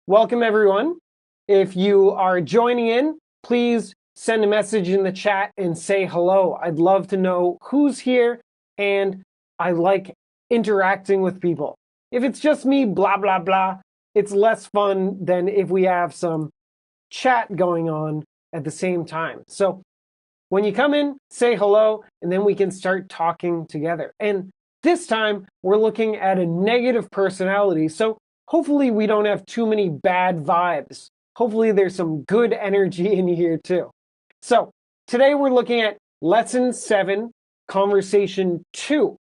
Welcome, everyone. If you are joining in, please send a message in the chat and say hello. I'd love to know who's here, and I like interacting with people. If it's just me, blah, blah, blah, it's less fun than if we have some chat going on at the same time. So when you come in, say hello, and then we can start talking together. And this time, we're looking at a negative personality. So hopefully we don't have too many bad vibes. Hopefully there's some good energy in here too. So today we're looking at Lesson 7, Conversation 2.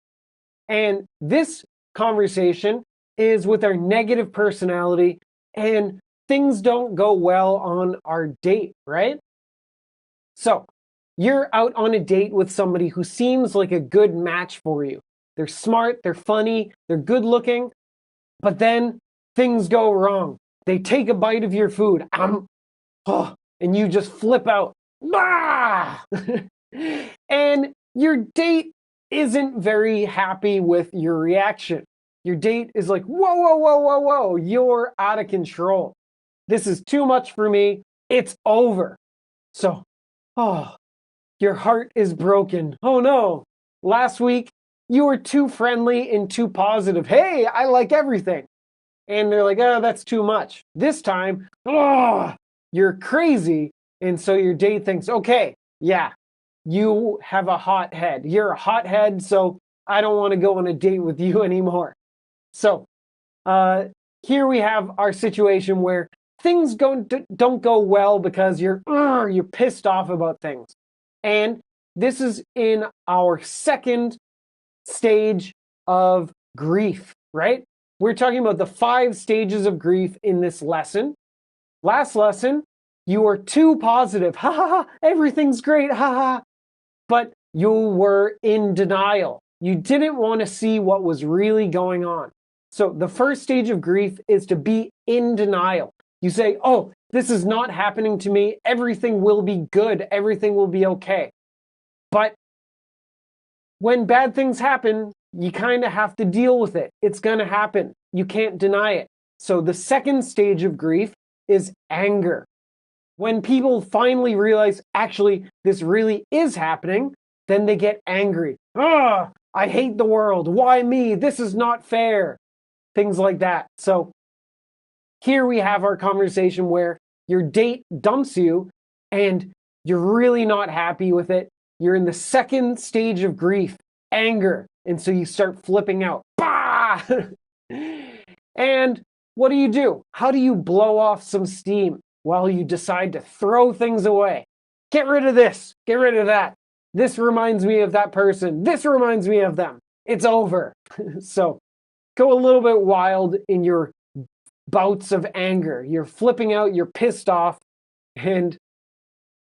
And this conversation is with our negative personality, and things don't go well on our date, right? So you're out on a date with somebody who seems like a good match for you. They're smart, they're funny, they're good looking, but then things go wrong. They take a bite of your food, and you just flip out. And your date isn't very happy with your reaction. Your date is like, whoa, whoa, whoa, whoa, whoa, you're out of control. This is too much for me. It's over. So, your heart is broken. Oh no, last week you were too friendly and too positive. Hey, I like everything. And they're like, oh, that's too much. This time, you're crazy. And so your date thinks, okay, yeah, you have a hot head. You're a hothead, so I don't want to go on a date with you anymore. So here we have our situation where things don't go well because you're pissed off about things. And this is in our second stage of grief, right? We're talking about the 5 stages of grief in this lesson. Last lesson, you were too positive. Ha ha ha, everything's great, ha ha. But you were in denial. You didn't want to see what was really going on. So the first stage of grief is to be in denial. You say, oh, this is not happening to me. Everything will be good. Everything will be okay. But when bad things happen, you kind of have to deal with it. It's going to happen. You can't deny it. So the second stage of grief is anger. When people finally realize, actually, this really is happening, then they get angry. I hate the world. Why me? This is not fair. Things like that. So here we have our conversation where your date dumps you and you're really not happy with it. You're in the second stage of grief, anger. And so you start flipping out. Bah! And what do? How do you blow off some steam? Well, you decide to throw things away. Get rid of this. Get rid of that. This reminds me of that person. This reminds me of them. It's over. So go a little bit wild in your bouts of anger. You're flipping out. You're pissed off. And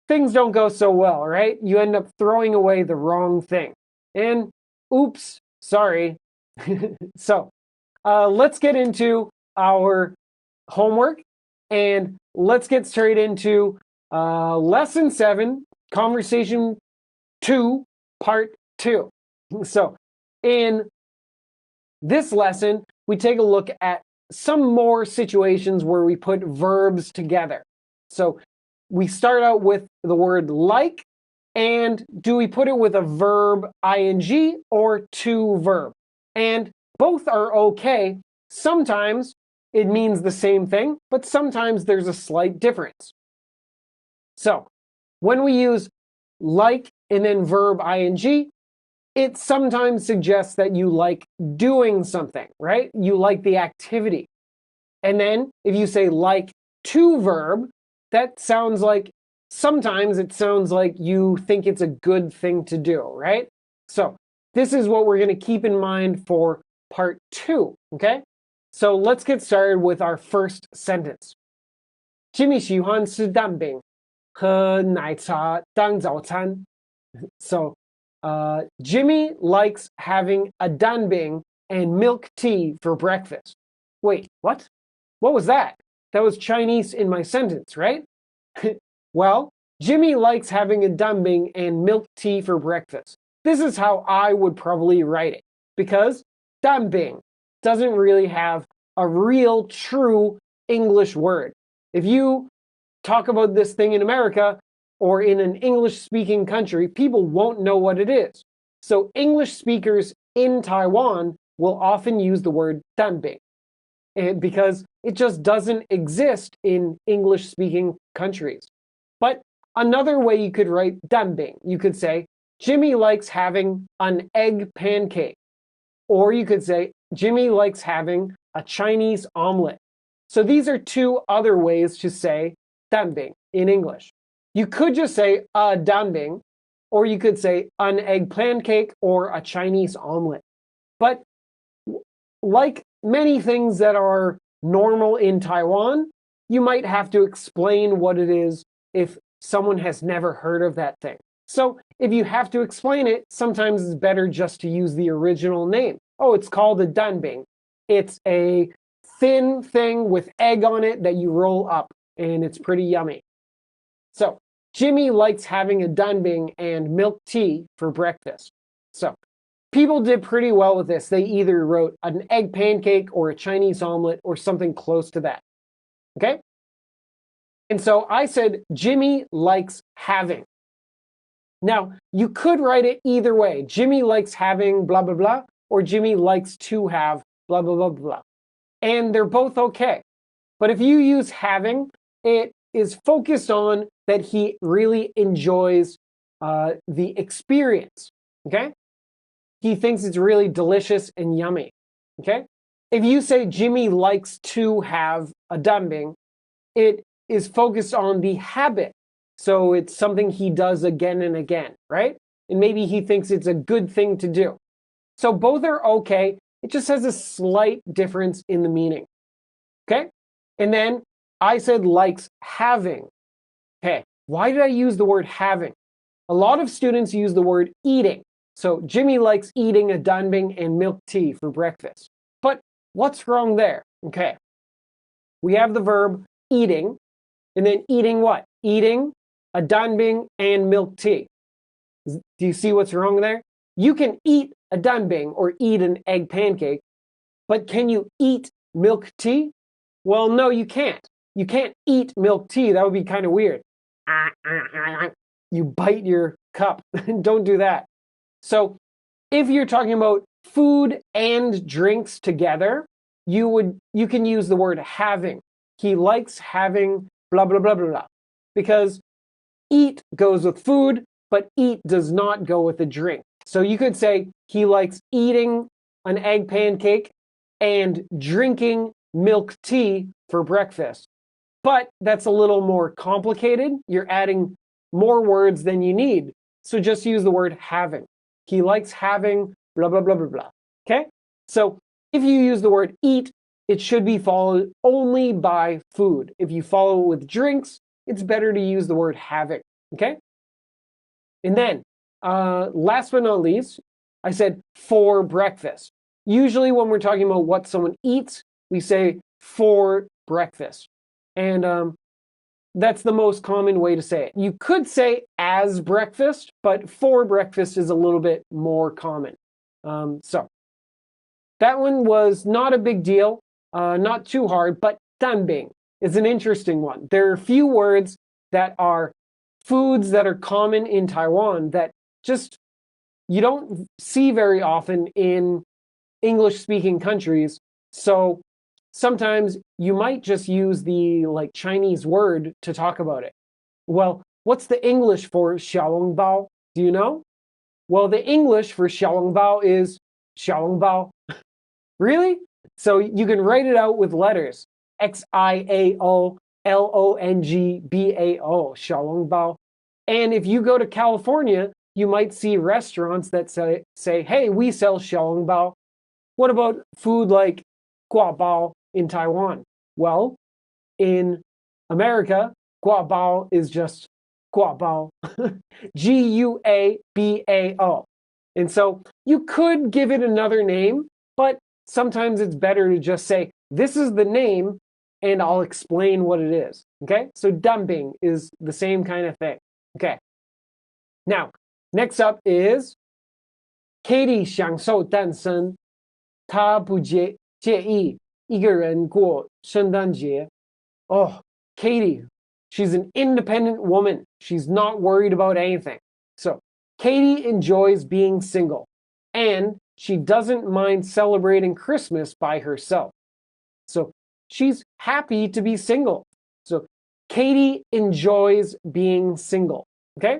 things don't go so well, right? You end up throwing away the wrong thing. And oops, sorry. So let's get into our homework and let's get straight into Lesson 7, Conversation 2, Part 2. So in this lesson, we take a look at some more situations where we put verbs together. So we start out with the word like, and do we put it with a verb ing or to verb? And both are okay. Sometimes it means the same thing, but sometimes there's a slight difference. So when we use like and then verb ing, it sometimes suggests that you like doing something, right? You like the activity. And then if you say like to verb, that sounds like, sometimes it sounds like you think it's a good thing to do, right? So this is what we're going to keep in mind for part 2, okay? So let's get started with our first sentence. Jimmy 喜欢吃蛋饼和奶茶当早餐. So Jimmy likes having a danbing and milk tea for breakfast. Wait, what? What was that? That was Chinese in my sentence, right? Well, Jimmy likes having a danbing and milk tea for breakfast. This is how I would probably write it, because danbing doesn't really have a real, true English word. If you talk about this thing in America or in an English-speaking country, people won't know what it is. So English speakers in Taiwan will often use the word 蛋饼, and because it just doesn't exist in English-speaking countries. But another way you could write 蛋饼, you could say, Jimmy likes having an egg pancake. Or you could say, Jimmy likes having a Chinese omelet. So these are two other ways to say 蛋饼 in English. You could just say a 蛋饼, or you could say an egg pancake or a Chinese omelet. But like many things that are normal in Taiwan, you might have to explain what it is if someone has never heard of that thing. So if you have to explain it, sometimes it's better just to use the original name. Oh, it's called a danbing. It's a thin thing with egg on it that you roll up, and it's pretty yummy. So Jimmy likes having a danbing and milk tea for breakfast. So people did pretty well with this. They either wrote an egg pancake or a Chinese omelet or something close to that. Okay? And so I said, Jimmy likes having. Now, you could write it either way. Jimmy likes having blah, blah, blah, or Jimmy likes to have blah, blah, blah, blah. And they're both okay. But if you use having, it is focused on that he really enjoys the experience, okay? He thinks it's really delicious and yummy, okay? If you say Jimmy likes to have a danbing, it is focused on the habit. So it's something he does again and again, right? And maybe he thinks it's a good thing to do. So both are okay. It just has a slight difference in the meaning, okay? And then I said likes having. Okay, why did I use the word having? A lot of students use the word eating. So Jimmy likes eating a danbing and milk tea for breakfast. But what's wrong there? Okay, we have the verb eating, and then eating what? Eating a danbing and milk tea. Do you see what's wrong there? You can eat a danbing or eat an egg pancake, but can you eat milk tea? Well, no, you can't. You can't eat milk tea. That would be kind of weird. You bite your cup. Don't do that. So if you're talking about food and drinks together, you can use the word having. He likes having blah, blah, blah, blah, blah. Because eat goes with food, but eat does not go with a drink. So you could say he likes eating an egg pancake and drinking milk tea for breakfast. But that's a little more complicated. You're adding more words than you need. So just use the word having. He likes having blah, blah, blah, blah, blah. Okay? So if you use the word eat, it should be followed only by food. If you follow it with drinks, it's better to use the word having. Okay? And then, last but not least, I said for breakfast. Usually when we're talking about what someone eats, we say for breakfast. And that's the most common way to say it. You could say as breakfast, but for breakfast is a little bit more common. So that one was not a big deal, not too hard, but danbing is an interesting one. There are a few words that are foods that are common in Taiwan that just you don't see very often in English-speaking countries. So sometimes you might just use the Chinese word to talk about it. Well, what's the English for 小笼包? Do you know? Well, the English for 小笼包 is 小笼包. Really? So you can write it out with letters. Xiaolongbao, 小笼包. And if you go to California, you might see restaurants that say, hey, we sell 小笼包. What about food like 挂包 in Taiwan? Well, in America, 挂包 is just 挂包. Guabao. And so you could give it another name, but sometimes it's better to just say, this is the name, and I'll explain what it is. Okay? So dumping is the same kind of thing. Okay. Now, next up is Katie 享受诞生，她不介意一个人过圣诞节。oh, Katie, she's an independent woman. She's not worried about anything. So Katie enjoys being single, and she doesn't mind celebrating Christmas by herself. So she's happy to be single. So Katie enjoys being single. Okay?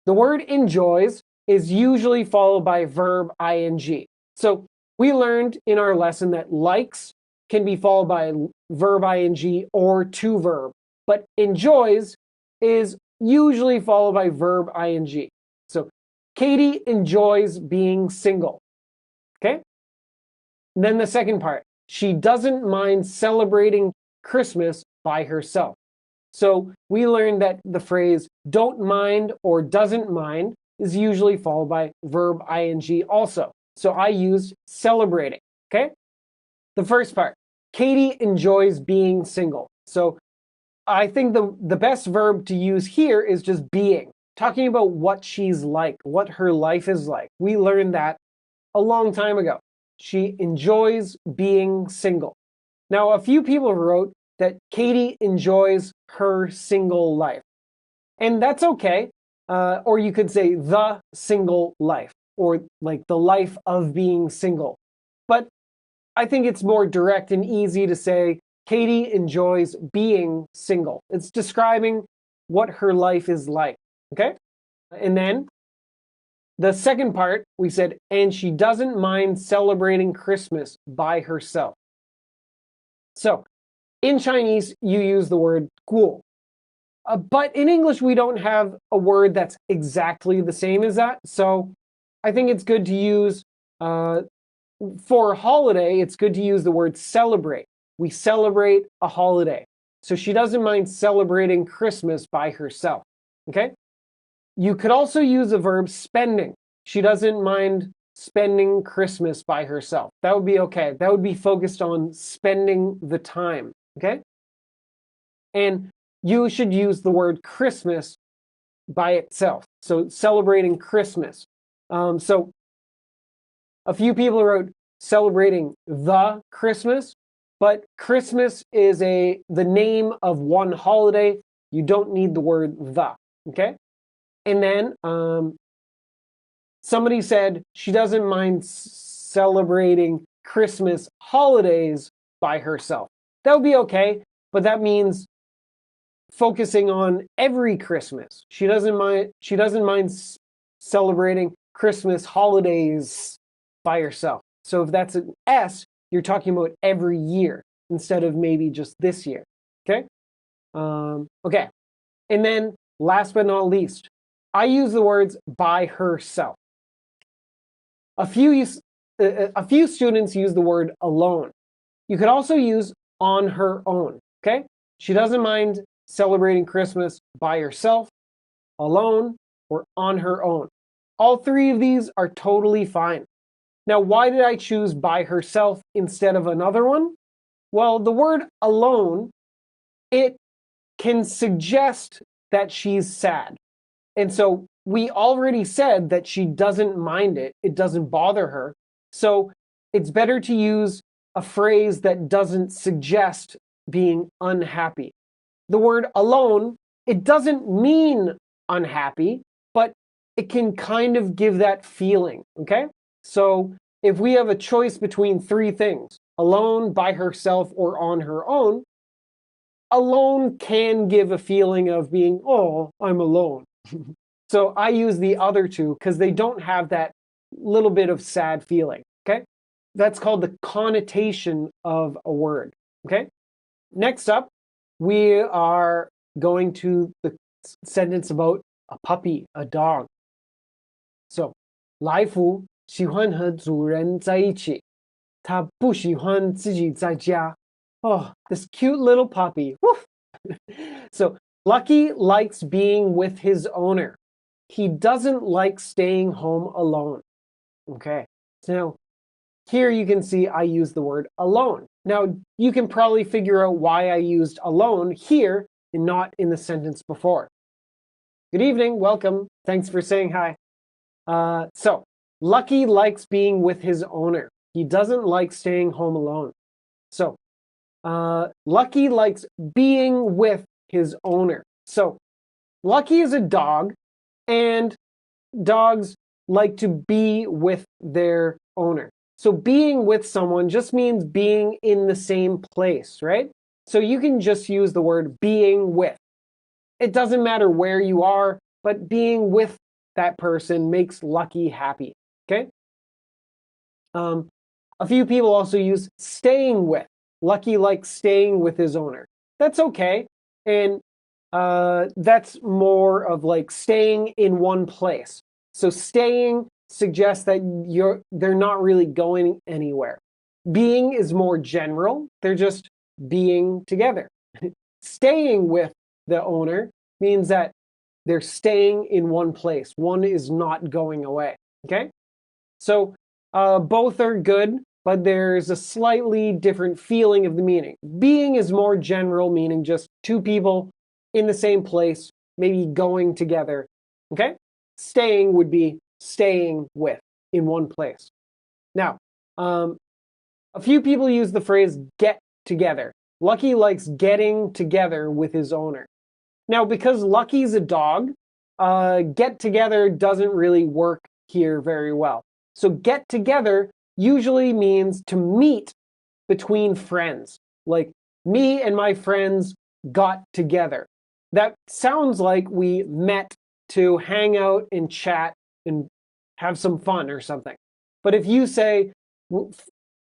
The word enjoys is usually followed by verb ing. So we learned in our lesson that likes can be followed by verb ing or to verb, but enjoys is usually followed by verb ing. So Katie enjoys being single. Okay? And then the second part, she doesn't mind celebrating Christmas by herself. So we learned that the phrase don't mind or doesn't mind is usually followed by verb ing also. So I used celebrating, okay? The first part, Katie enjoys being single. So I think the best verb to use here is just being, talking about what she's like, what her life is like. We learned that a long time ago. She enjoys being single. Now, a few people wrote that Katie enjoys her single life. And that's okay. Or you could say the single life, or like the life of being single. But I think it's more direct and easy to say Katie enjoys being single. It's describing what her life is like, okay? And then the second part, we said, and she doesn't mind celebrating Christmas by herself. So in Chinese, you use the word 过. But in English, we don't have a word that's exactly the same as that. So I think it's good to use, for a holiday, it's good to use the word celebrate. We celebrate a holiday. So she doesn't mind celebrating Christmas by herself, okay? You could also use the verb spending. She doesn't mind spending Christmas by herself. That would be okay. That would be focused on spending the time, okay? And you should use the word Christmas by itself. So celebrating Christmas. So a few people wrote celebrating the Christmas, but Christmas is the name of one holiday. You don't need the word the, okay? And then somebody said she doesn't mind celebrating Christmas holidays by herself. That would be okay, but that means focusing on every Christmas. She doesn't mind celebrating Christmas holidays by herself. So if that's an S, you're talking about every year instead of maybe just this year. Okay? Okay. And then last but not least, I use the words by herself. A few students use the word alone. You could also use on her own, okay? She doesn't mind celebrating Christmas by herself, alone, or on her own. All three of these are totally fine. Now, why did I choose by herself instead of another one? Well, the word alone, it can suggest that she's sad. And so we already said that she doesn't mind it. It doesn't bother her. So it's better to use a phrase that doesn't suggest being unhappy. The word alone, it doesn't mean unhappy, but it can kind of give that feeling, okay? So if we have a choice between three things, alone, by herself, or on her own, alone can give a feeling of being, oh, I'm alone. So I use the other two because they don't have that little bit of sad feeling, okay? That's called the connotation of a word, okay? Next up, we are going to the sentence about a puppy, a dog. So, 来福喜欢和主人在一起，他不喜欢自己在家。Oh, this cute little puppy. Woof. So, Lucky likes being with his owner. He doesn't like staying home alone. Okay, so now here you can see I use the word alone. Now, you can probably figure out why I used alone here and not in the sentence before. Good evening, welcome. Thanks for saying hi. So, Lucky likes being with his owner. He doesn't like staying home alone. So, Lucky likes being with his owner. So Lucky is a dog, and dogs like to be with their owner. So being with someone just means being in the same place, right? So you can just use the word being with. It doesn't matter where you are, but being with that person makes Lucky happy, okay? A few people also use staying with. Lucky likes staying with his owner. That's okay. And that's more of like staying in one place. So staying suggests that they're not really going anywhere. Being is more general. They're just being together. Staying with the owner means that they're staying in one place. One is not going away, okay? So both are good, but there's a slightly different feeling of the meaning. Being is more general, meaning just two people in the same place, maybe going together, okay? Staying would be staying with, in one place. Now, a few people use the phrase get together. Lucky likes getting together with his owner. Now, because Lucky's a dog, get together doesn't really work here very well. So get together usually means to meet between friends. Like me and my friends got together. That sounds like we met to hang out and chat and have some fun or something. But if you say,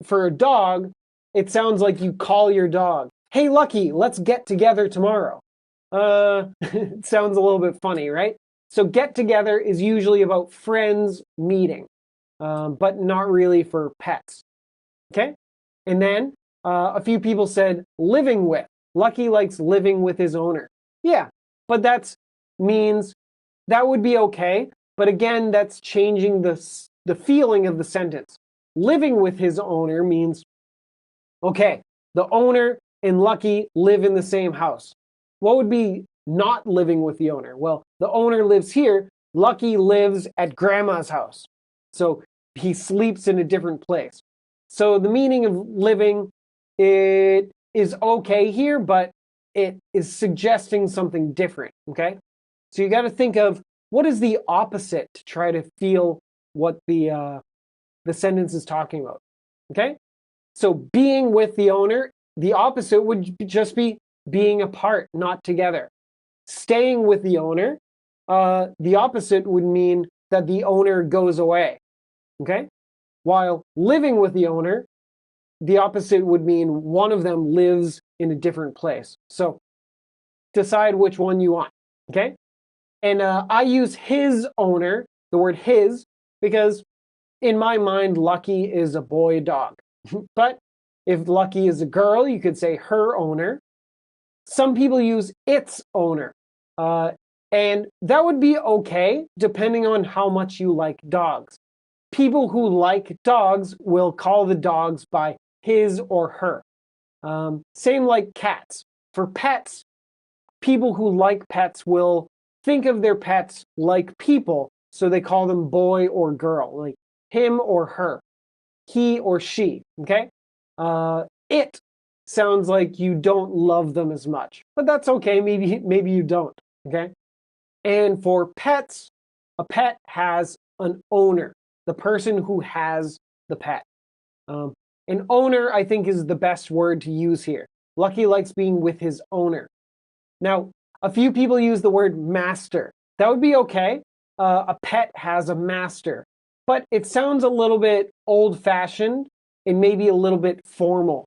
for a dog, it sounds like you call your dog, hey, Lucky, let's get together tomorrow. It sounds a little bit funny, right? So get together is usually about friends meeting, but not really for pets, okay? And then a few people said living with. Lucky likes living with his owner. Yeah, but that means that would be okay. But again, that's changing the feeling of the sentence. Living with his owner means, okay, the owner and Lucky live in the same house. What would be not living with the owner? Well, the owner lives here. Lucky lives at grandma's house. So he sleeps in a different place. So the meaning of living, it is okay here, but it is suggesting something different, okay? So you got to think of what is the opposite to try to feel what the sentence is talking about, okay? So being with the owner, the opposite would just be being apart, not together. Staying with the owner, the opposite would mean that the owner goes away, okay? While living with the owner, the opposite would mean one of them lives in a different place. So decide which one you want, okay? And I use his owner, the word his, because in my mind, Lucky is a boy dog. But if Lucky is a girl, you could say her owner. Some people use its owner. And that would be okay, depending on how much you like dogs. People who like dogs will call the dogs by his or her. Same like cats. For pets, people who like pets will think of their pets like people, so they call them boy or girl, like him or her, he or she, okay? It sounds like you don't love them as much, but that's okay, maybe you don't, okay? And for pets, a pet has an owner, the person who has the pet. An owner, I think, is the best word to use here. Lucky likes being with his owner. Now, a few people use the word master. That would be okay. A pet has a master, but it sounds a little bit old-fashioned and maybe a little bit formal.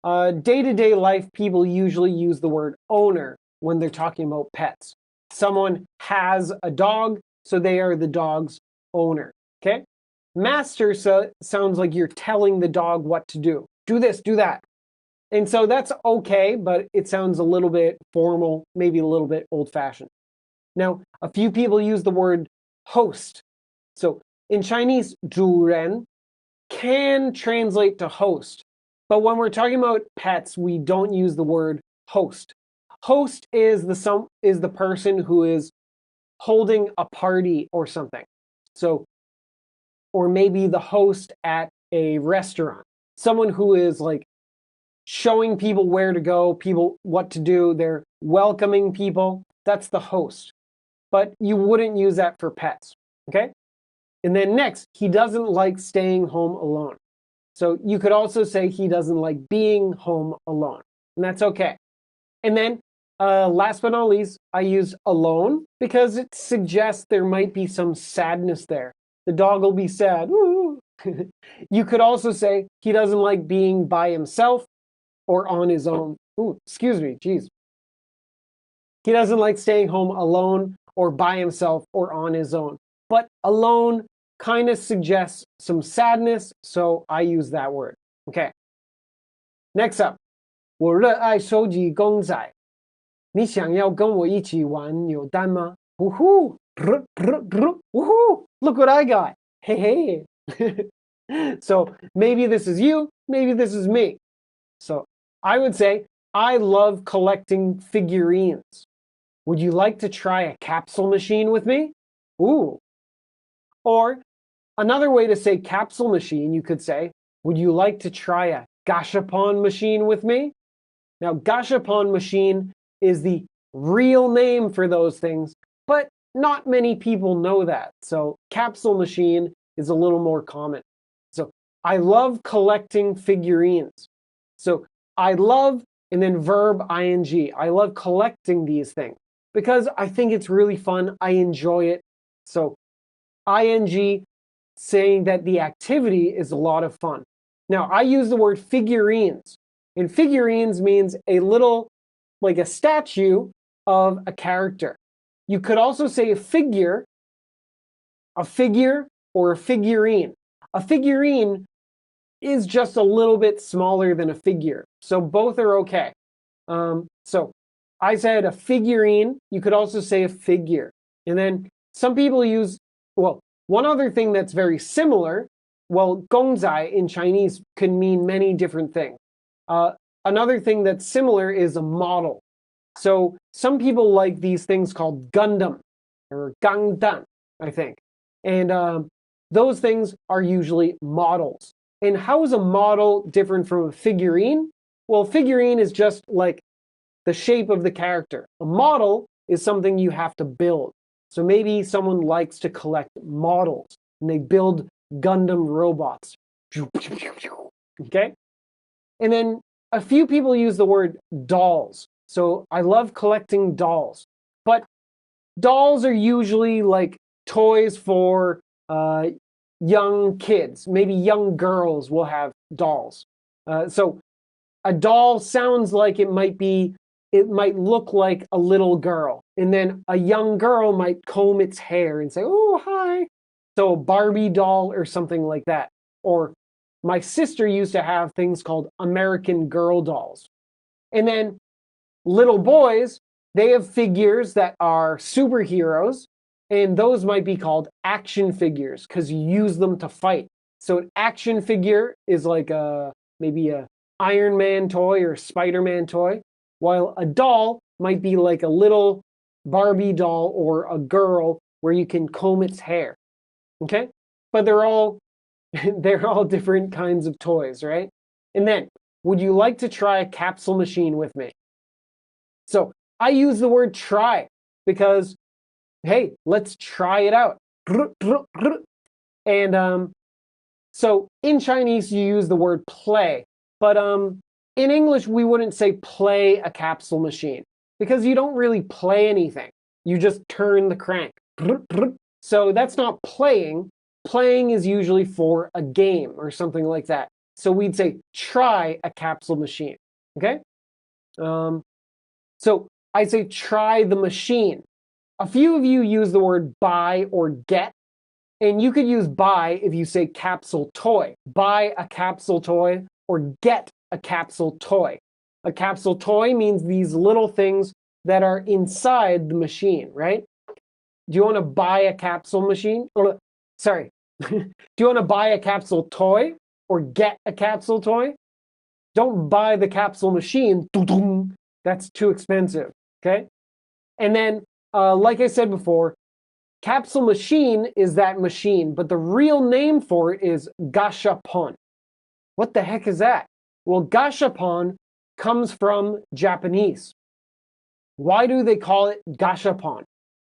Day-to-day life, people usually use the word owner when they're talking about pets. Someone has a dog, so they are the dog's owner, okay? Master sounds like you're telling the dog what to do. Do this, do that. And so that's okay, but it sounds a little bit formal, maybe a little bit old-fashioned. Now, a few people use the word host. So in Chinese, 主人 can translate to host. But when we're talking about pets, we don't use the word host. Host is the person who is holding a party or something. So, or maybe the host at a restaurant. Someone who is like showing people where to go, people what to do. They're welcoming people. That's the host. But you wouldn't use that for pets, okay? And then next, he doesn't like staying home alone. So you could also say he doesn't like being home alone, and that's okay. And then last but not least, I used alone because it suggests there might be some sadness there. The dog will be sad. You could also say he doesn't like being by himself or on his own. Excuse me, geez. He doesn't like staying home alone or by himself or on his own. But alone kind of suggests some sadness, so I use that word. Okay. Next up, 我热爱收集公仔。你想要跟我一起玩扭蛋吗？ Woohoo! Woohoo! Look what I got! Hey, hey! So maybe this is you, maybe this is me. So I would say, I love collecting figurines. Would you like to try a capsule machine with me? Ooh. Or another way to say capsule machine, you could say, would you like to try a gashapon machine with me? Now, gashapon machine is the real name for those things, but not many people know that. So capsule machine is a little more common. So I love collecting figurines. So I love, and then verb ing. I love collecting these things because I think it's really fun. I enjoy it. So ing saying that the activity is a lot of fun. Now, I use the word figurines, and figurines means a little, like a statue of a character. You could also say a figure, or a figurine. A figurine is just a little bit smaller than a figure, so both are okay. So I said a figurine. You could also say a figure. And then some people use, well, one other thing that's very similar, well, gongzai in Chinese can mean many different things. Another thing that's similar is a model. So some people like these things called Gundam or Gangdan, I think. And those things are usually models. And how is a model different from a figurine? Well, figurine is just like the shape of the character. A model is something you have to build. So maybe someone likes to collect models and they build Gundam robots. Okay? And then a few people use the word dolls. So I love collecting dolls. But dolls are usually like toys for young kids. Maybe young girls will have dolls. So a doll sounds like it might look like a little girl. And then a young girl might comb its hair and say, oh, hi. So a Barbie doll or something like that. Or my sister used to have things called American Girl dolls. And then little boys, they have figures that are superheroes. And those might be called action figures because you use them to fight. So an action figure is like maybe a Iron Man toy or Spider-Man toy, while a doll might be like a little Barbie doll or a girl where you can comb its hair. Okay? But they're all different kinds of toys, right? And then, would you like to try a capsule machine with me? So I use the word try because, hey, let's try it out. And so in Chinese, you use the word play. But in English, we wouldn't say play a capsule machine because you don't really play anything. You just turn the crank. So that's not playing. Playing is usually for a game or something like that. So we'd say try a capsule machine. Okay? So I say try the machine. A few of you use the word buy or get. And you could use buy if you say capsule toy. Buy a capsule toy or get a capsule toy. A capsule toy means these little things that are inside the machine, right? Do you want to buy a capsule machine? Sorry. Do you want to buy a capsule toy or get a capsule toy? Don't buy the capsule machine. That's too expensive, okay? And then, like I said before, capsule machine is that machine, but the real name for it is gashapon. What the heck is that? Well, gashapon comes from Japanese. Why do they call it gashapon?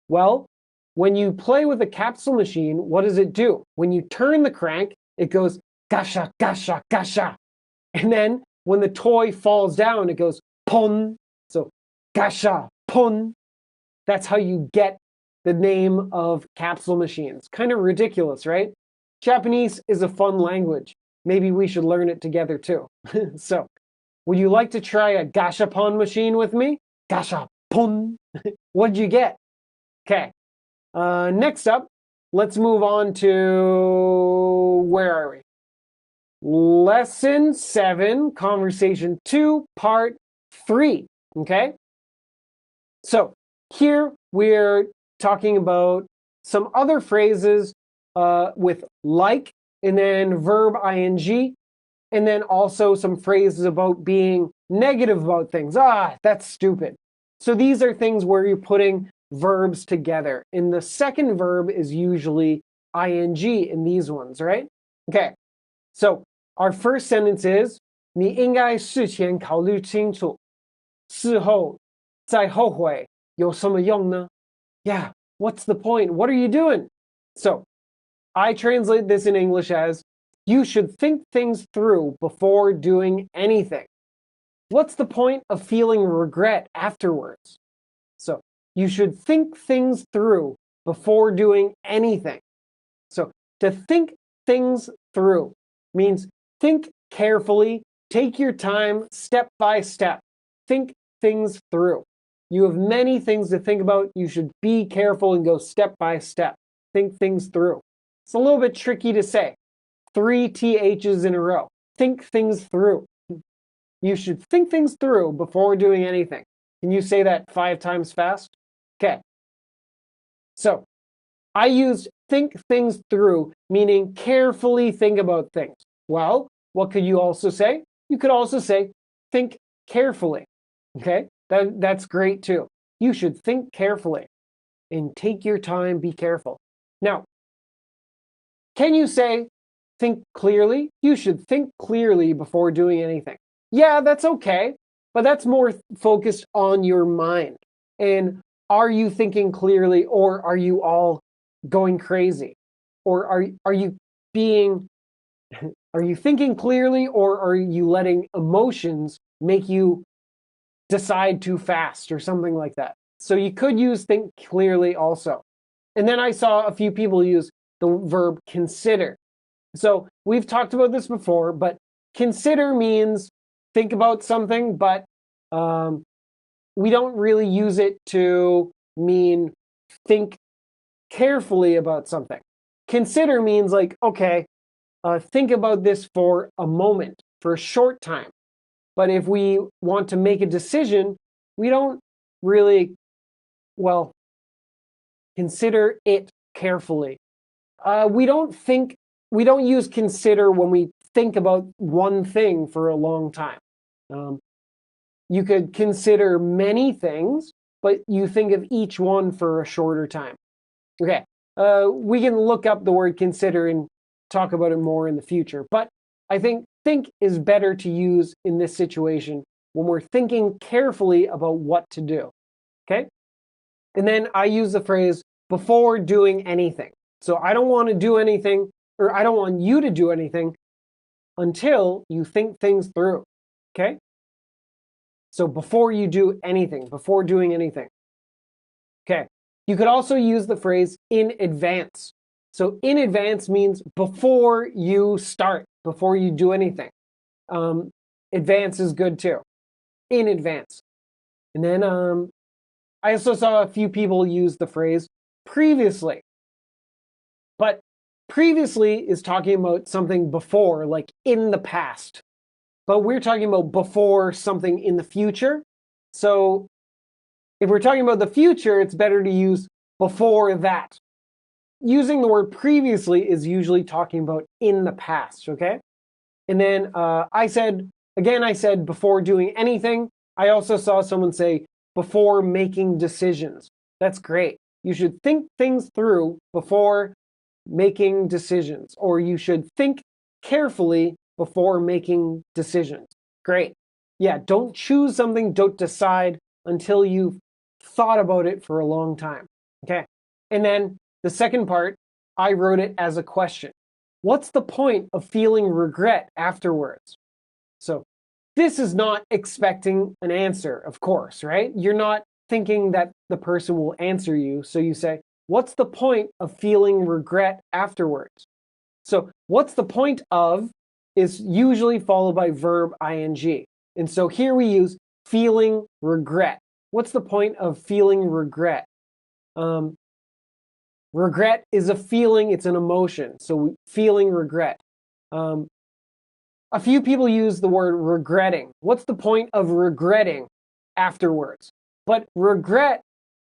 Well, when you play with a capsule machine, what does it do? When you turn the crank, it goes gasha, gasha, gasha. And then when the toy falls down, it goes pon. So gasha, pon. That's how you get the name of capsule machines. Kind of ridiculous, right? Japanese is a fun language. Maybe we should learn it together too. So, would you like to try a gashapon machine with me? Gashapon. What'd you get? Okay. Next up, let's move on to, where are we? Lesson 7, Conversation 2, Part 3. Okay? So, here we're talking about some other phrases with like, and then verb ing, and then also some phrases about being negative about things. That's stupid. So these are things where you're putting verbs together. And the second verb is usually ing in these ones, right? Okay, so our first sentence is 你应该事前考虑清楚，事后再后悔有什么用呢? Yeah, what's the point? What are you doing? So, I translate this in English as, you should think things through before doing anything. What's the point of feeling regret afterwards? So, you should think things through before doing anything. So, to think things through means think carefully, take your time, step by step. Think things through. You have many things to think about. You should be careful and go step by step. Think things through. It's a little bit tricky to say. 3 THs in a row. Think things through. You should think things through before doing anything. Can you say that 5 times fast? Okay. So, I used think things through, meaning carefully think about things. Well, what could you also say? You could also say think carefully. Okay? That's great too. You should think carefully and take your time, be careful. Now, can you say think clearly? You should think clearly before doing anything. Yeah, that's okay, but that's more focused on your mind. And are you thinking clearly, or are you all going crazy? Or are you being are you thinking clearly, or are you letting emotions make you decide too fast or something like that? So you could use think clearly also. And then I saw a few people use the verb consider. So we've talked about this before, but consider means think about something, but we don't really use it to mean think carefully about something. Consider means like, okay, think about this for a moment, for a short time. But if we want to make a decision, we don't really, well, consider it carefully. We don't use consider when we think about one thing for a long time. You could consider many things, but you think of each one for a shorter time. Okay, we can look up the word consider and talk about it more in the future. But I think is better to use in this situation when we're thinking carefully about what to do. Okay? And then I use the phrase before doing anything. So I don't want to do anything, or I don't want you to do anything until you think things through. Okay? So before you do anything, before doing anything. Okay. You could also use the phrase in advance. So in advance means before you start, before you do anything. Advance is good too. In advance. And then I also saw a few people use the phrase previously. But previously is talking about something before, like in the past. But we're talking about before something in the future. So if we're talking about the future, it's better to use before that. Using the word previously is usually talking about in the past, okay? And then I said before doing anything. I also saw someone say before making decisions. That's great. You should think things through before making decisions, or you should think carefully before making decisions. Great. Yeah, don't choose something, don't decide until you've thought about it for a long time. Okay. And then the second part, I wrote it as a question. What's the point of feeling regret afterwards? So this is not expecting an answer, of course, right? You're not thinking that the person will answer you. So you say, what's the point of feeling regret afterwards? So what's the point of is usually followed by verb ing. And so here we use feeling regret. What's the point of feeling regret? Regret is a feeling, it's an emotion. So feeling regret. A few people use the word regretting. What's the point of regretting afterwards? But regret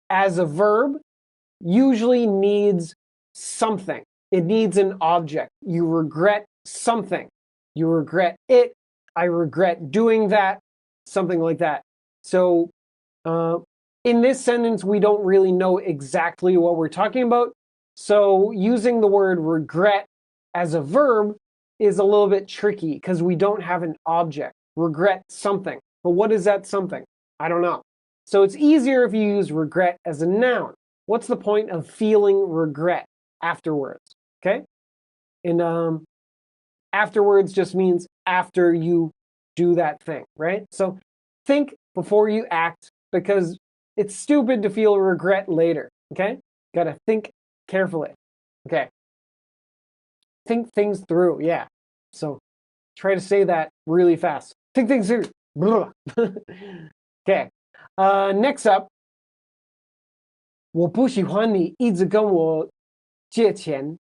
as a verb usually needs something. It needs an object. You regret something. You regret it. I regret doing that. Something like that. So in this sentence, we don't really know exactly what we're talking about. So using the word regret as a verb is a little bit tricky because we don't have an object. Regret something. But what is that something? I don't know. So it's easier if you use regret as a noun. What's the point of feeling regret afterwards? Okay? And afterwards just means after you do that thing, right? So think before you act because it's stupid to feel regret later, okay? Gotta think carefully, okay? Think things through, yeah. So try to say that really fast. Think things through. Okay. Next up, 我不喜欢你一直跟我借钱，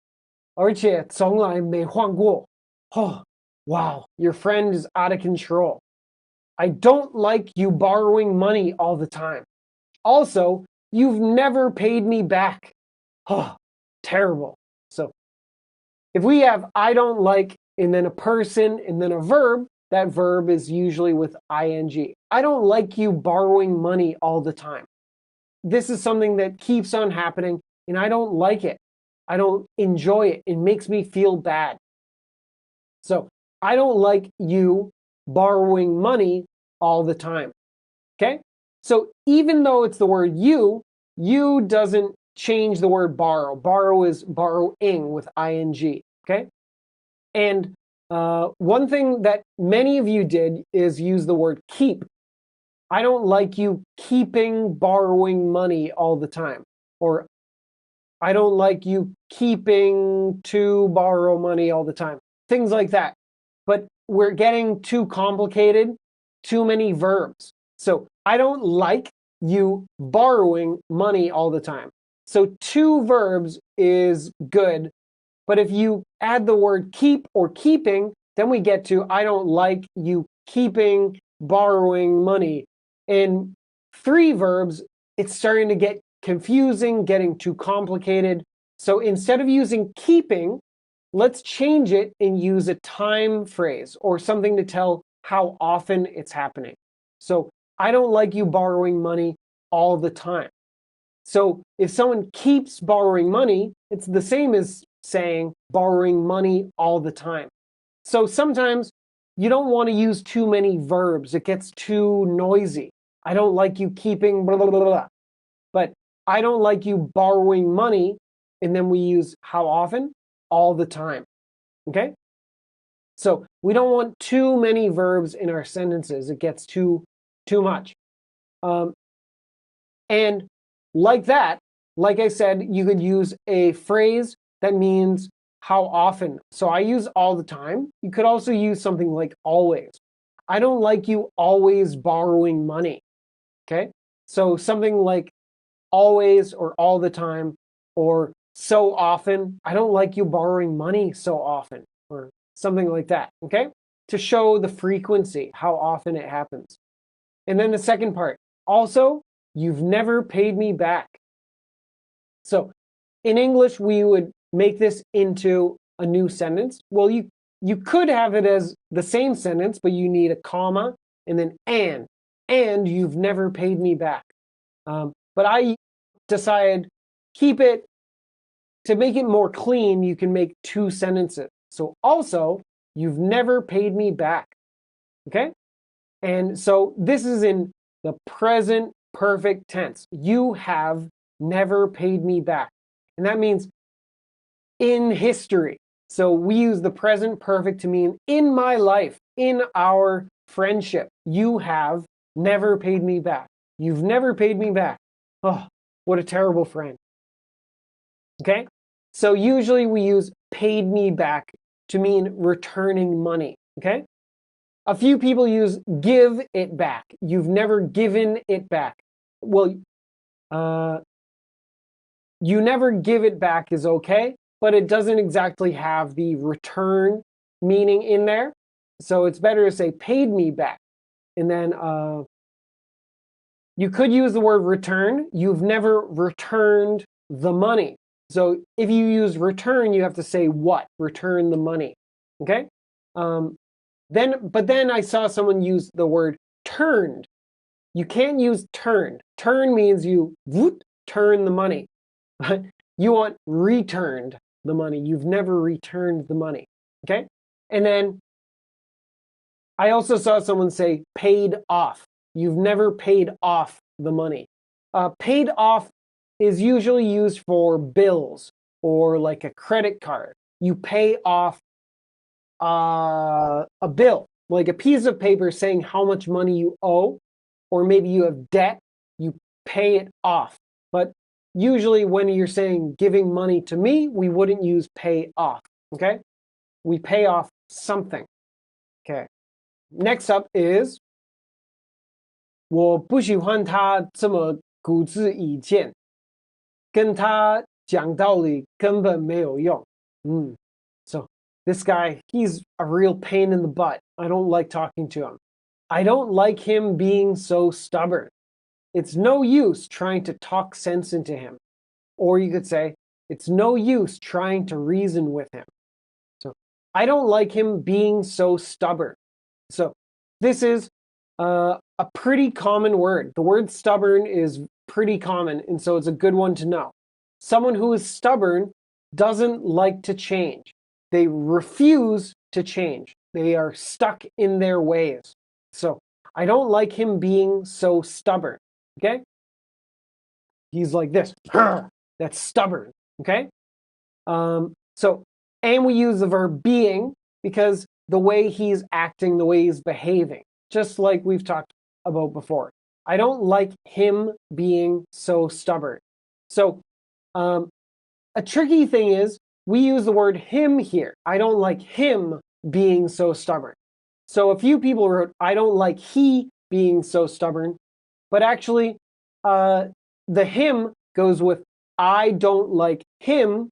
而且从来没还过。Oh, wow, your friend is out of control. I don't like you borrowing money all the time. Also, you've never paid me back. Oh, terrible. So if we have I don't like and then a person and then a verb, that verb is usually with ing. I don't like you borrowing money all the time. This is something that keeps on happening and I don't like it. I don't enjoy it. It makes me feel bad. So I don't like you borrowing money all the time. Okay? So even though it's the word you doesn't change the word borrow. Borrow is borrowing with ing. Okay? And one thing that many of you did is use the word keep. I don't like you keeping borrowing money all the time. Or I don't like you keeping to borrow money all the time. Things like that. But we're getting too complicated, too many verbs. So I don't like you borrowing money all the time. So two verbs is good. But if you add the word keep or keeping, then we get to I don't like you keeping borrowing money. In three verbs, it's starting to get confusing, getting too complicated. So instead of using keeping, let's change it and use a time phrase or something to tell how often it's happening. So I don't like you borrowing money all the time. So if someone keeps borrowing money, it's the same as saying borrowing money all the time. So sometimes you don't want to use too many verbs. It gets too noisy. I don't like you keeping blah, blah, blah, blah. But I don't like you borrowing money. And then we use how often? All the time. Okay? So we don't want too many verbs in our sentences. It gets too much. And like that, like I said, you could use a phrase that means how often. So I use all the time. You could also use something like always. I don't like you always borrowing money. Okay? So something like always or all the time or so often. I don't like you borrowing money so often or something like that. Okay? To show the frequency, how often it happens. And then the second part, also, you've never paid me back. So in English, we would make this into a new sentence. Well, you could have it as the same sentence, but you need a comma and then and you've never paid me back. But I decided keep it, to make it more clean, you can make two sentences. So also, you've never paid me back. Okay? And so this is in the present perfect tense. You have never paid me back. And that means in history. So we use the present perfect to mean in my life, in our friendship. You have never paid me back. You've never paid me back. Oh, what a terrible friend. Okay? So usually we use paid me back to mean returning money. Okay? A few people use give it back. You've never given it back. Well, you never give it back is okay, but it doesn't exactly have the return meaning in there. So it's better to say paid me back. And then you could use the word return. You've never returned the money. So if you use return, you have to say what? Return the money. Okay? But then I saw someone use the word turned. You can't use turned. Turn means you turn the money. You want returned the money. You've never returned the money. Okay? And then I also saw someone say paid off. You've never paid off the money. Paid off is usually used for bills or like a credit card. You pay off a bill, like a piece of paper saying how much money you owe, or maybe you have debt, you pay it off. But usually when you're saying giving money to me, we wouldn't use pay off, okay? We pay off something, okay? Next up is 我不喜欢他这么固执己见，跟他讲道理根本没有用。So this guy, he's a real pain in the butt. I don't like talking to him. I don't like him being so stubborn. It's no use trying to talk sense into him. Or you could say, it's no use trying to reason with him. So I don't like him being so stubborn. So this is a pretty common word. The word stubborn is pretty common, and so it's a good one to know. Someone who is stubborn doesn't like to change. They refuse to change. They are stuck in their ways. So I don't like him being so stubborn. Okay? He's like this. That's stubborn. Okay? And we use the verb being because the way he's acting, the way he's behaving, just like we've talked about before. I don't like him being so stubborn. So a tricky thing is we use the word him here. I don't like him being so stubborn. So a few people wrote, I don't like he being so stubborn. But actually, the him goes with I don't like him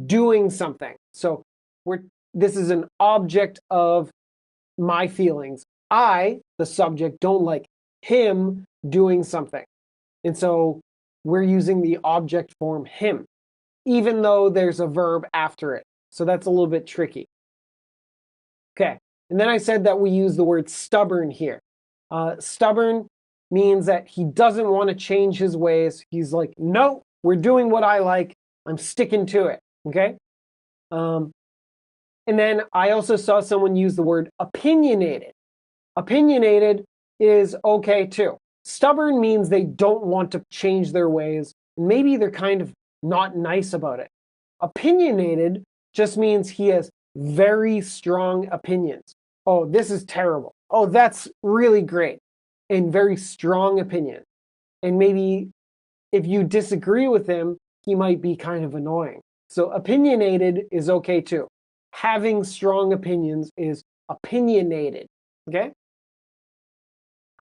doing something. So this is an object of my feelings. I, the subject, don't like him doing something. And so we're using the object form him, even though there's a verb after it. So that's a little bit tricky. Okay, and then I said that we use the word stubborn here. Stubborn means that he doesn't want to change his ways. He's like, no, we're doing what I like. I'm sticking to it, okay? And then I also saw someone use the word opinionated. Opinionated is okay too. Stubborn means they don't want to change their ways. Maybe they're kind of not nice about it. Opinionated just means he has very strong opinions. Oh, this is terrible. Oh, that's really great. And very strong opinion. And maybe if you disagree with him, he might be kind of annoying. So opinionated is okay too. Having strong opinions is opinionated, okay?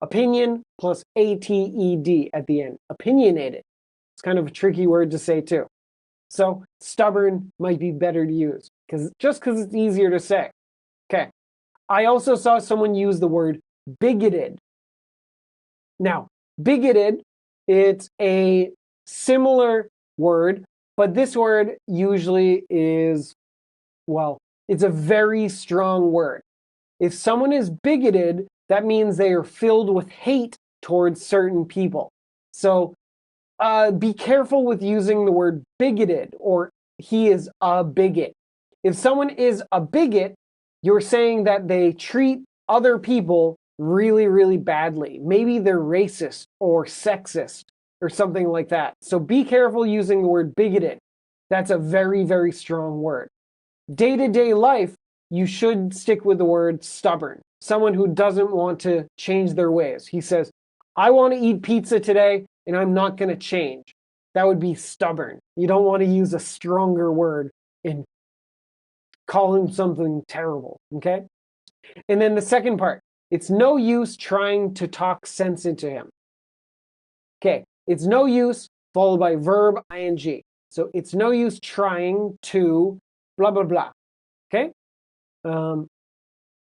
Opinion plus A-T-E-D at the end, opinionated. It's kind of a tricky word to say too. So stubborn might be better to use just because it's easier to say. Okay. I also saw someone use the word bigoted. Now, bigoted, it's a similar word, but this word usually is, well, it's a very strong word. If someone is bigoted, that means they are filled with hate towards certain people. So be careful with using the word bigoted or he is a bigot. If someone is a bigot, you're saying that they treat other people really, really badly. Maybe they're racist or sexist or something like that. So be careful using the word bigoted. That's a very, very strong word. Day-to-day life, you should stick with the word stubborn. Someone who doesn't want to change their ways. He says, I want to eat pizza today and I'm not going to change. That would be stubborn. You don't want to use a stronger word and call him something terrible, okay? And then the second part, it's no use trying to talk sense into him. Okay, it's no use followed by verb ing. So it's no use trying to blah, blah, blah, okay?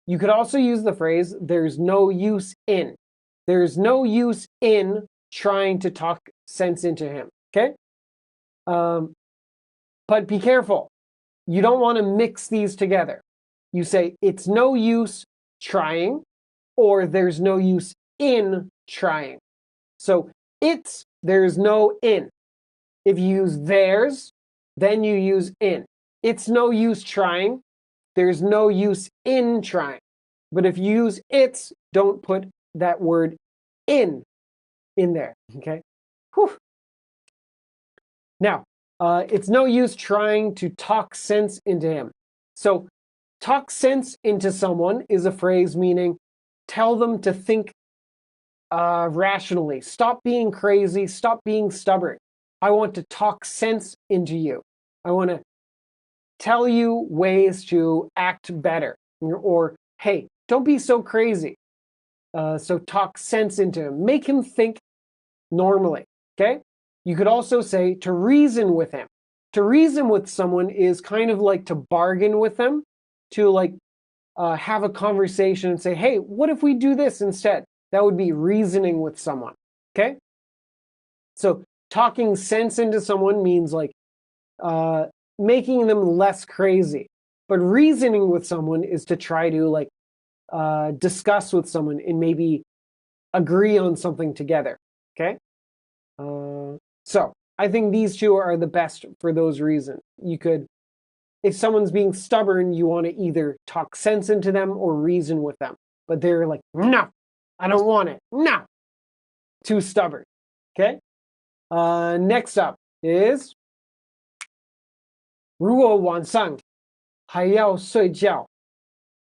You could also use the phrase, there's no use in. There's no use in trying to talk sense into him, okay? But be careful. You don't want to mix these together. You say, it's no use trying, or there's no use in trying. So there's no in. If you use there's, then you use in. It's no use trying. There's no use in trying. But if you use it's, don't put that word in there, okay? Whew. Now, it's no use trying to talk sense into him. So talk sense into someone is a phrase meaning tell them to think rationally. Stop being crazy. Stop being stubborn. I want to talk sense into you. I want to tell you ways to act better. Or, hey, don't be so crazy. So talk sense into him. Make him think normally, okay? You could also say to reason with him. To reason with someone is kind of like to bargain with them, to like have a conversation and say, hey, what if we do this instead? That would be reasoning with someone, okay? So talking sense into someone means like making them less crazy. But reasoning with someone is to try to like discuss with someone and maybe agree on something together, okay? So I think these two are the best for those reasons. You could, if someone's being stubborn, you want to either talk sense into them or reason with them. But they're like, no, I don't want it. No, too stubborn, okay? Next up is 如果晚上还要睡觉，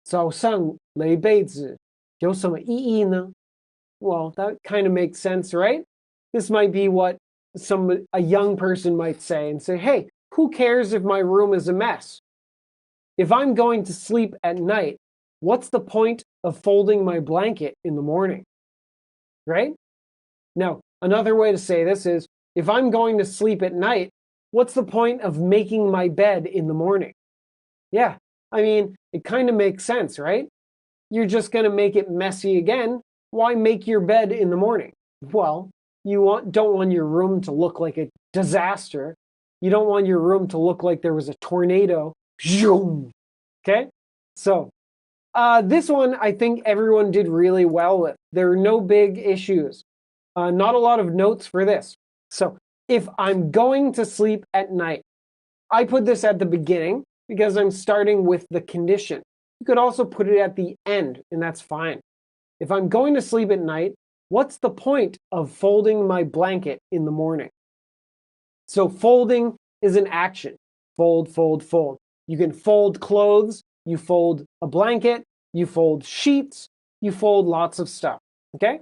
早上垒被子有什么意义呢? Well, that kind of makes sense, right? This might be what a young person might say and say, hey, who cares if my room is a mess? If I'm going to sleep at night, what's the point of folding my blanket in the morning? Right? Now, another way to say this is, if I'm going to sleep at night, what's the point of making my bed in the morning? Yeah, I mean, it kind of makes sense, right? You're just going to make it messy again. Why make your bed in the morning? Well, you don't want your room to look like a disaster. You don't want your room to look like there was a tornado. Okay? So, this one I think everyone did really well with. There are no big issues. Not a lot of notes for this. So, if I'm going to sleep at night, I put this at the beginning because I'm starting with the condition. You could also put it at the end, and that's fine. If I'm going to sleep at night, what's the point of folding my blanket in the morning? So folding is an action. Fold, fold, fold. You can fold clothes, you fold a blanket, you fold sheets, you fold lots of stuff, okay?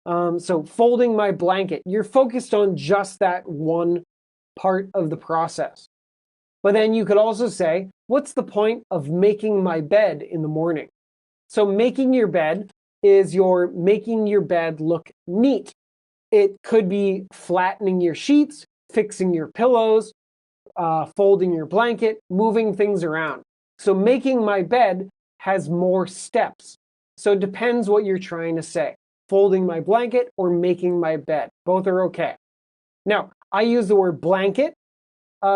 So folding my blanket, you're focused on just that one part of the process. But then you could also say, what's the point of making my bed in the morning? So making your bed is you're making your bed look neat. It could be flattening your sheets, fixing your pillows, folding your blanket, moving things around. So making my bed has more steps. So it depends what you're trying to say. Folding my blanket or making my bed. Both are okay. Now, I use the word blanket.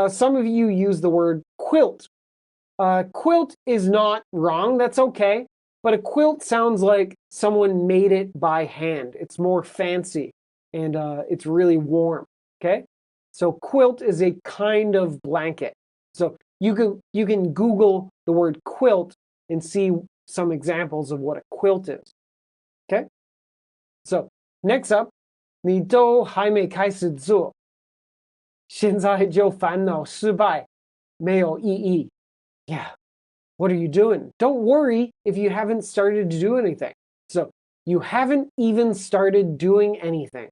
Some of you use the word quilt. Quilt is not wrong. That's okay. But a quilt sounds like someone made it by hand. It's more fancy and it's really warm, okay? So quilt is a kind of blanket. So you can Google the word quilt and see some examples of what a quilt is. Okay? So, next up, 你都还没开始做，现在就烦恼失败，没有意义。Yeah. What are you doing? Don't worry if you haven't started to do anything. So, you haven't even started doing anything.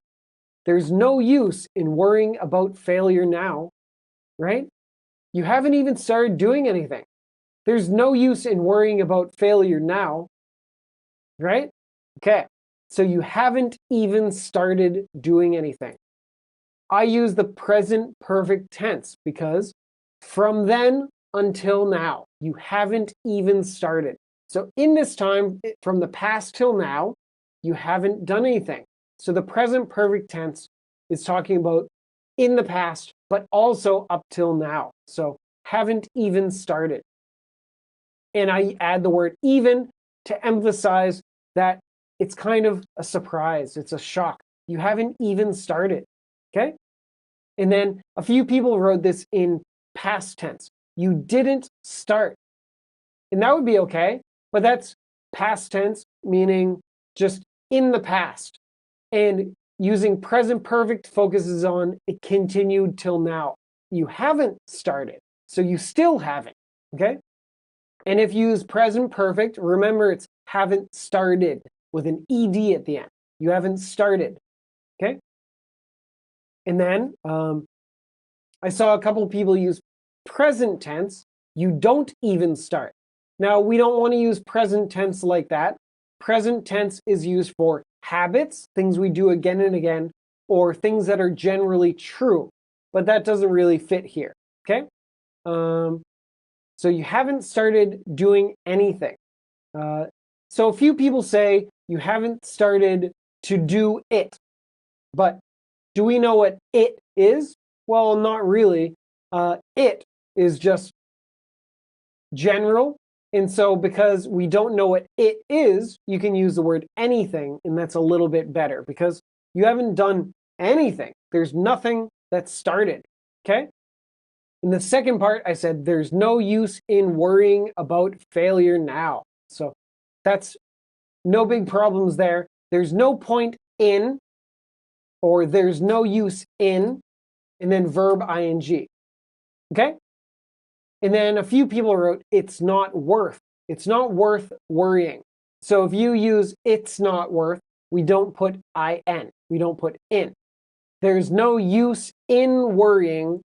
There's no use in worrying about failure now, right? You haven't even started doing anything. There's no use in worrying about failure now, right? Okay, so you haven't even started doing anything. I use the present perfect tense because from then until now, you haven't even started. So in this time, from the past till now, you haven't done anything. So the present perfect tense is talking about in the past, but also up till now. So haven't even started. And I add the word even to emphasize that it's kind of a surprise. It's a shock. You haven't even started, okay? And then a few people wrote this in past tense. You didn't start. And that would be okay, but that's past tense, meaning just in the past. And using present perfect focuses on it continued till now. You haven't started, so you still haven't, okay? And if you use present perfect, remember it's haven't started with an ed at the end. You haven't started, okay? And then I saw a couple of people use present tense. You don't even start. Now, we don't want to use present tense like that. Present tense is used for habits, things we do again and again, or things that are generally true. But that doesn't really fit here, okay? So you haven't started doing anything. So a few people say you haven't started to do it. But do we know what it is? Well, not really. It is just general. And so because we don't know what it is, you can use the word anything, and that's a little bit better because you haven't done anything. There's nothing that started, okay? In the second part, I said there's no use in worrying about failure now. So that's no big problems there. There's no point in, or there's no use in, and then verb ing, okay? And then a few people wrote, it's not worth. It's not worth worrying. So if you use it's not worth, we don't put in. We don't put in. There's no use in worrying.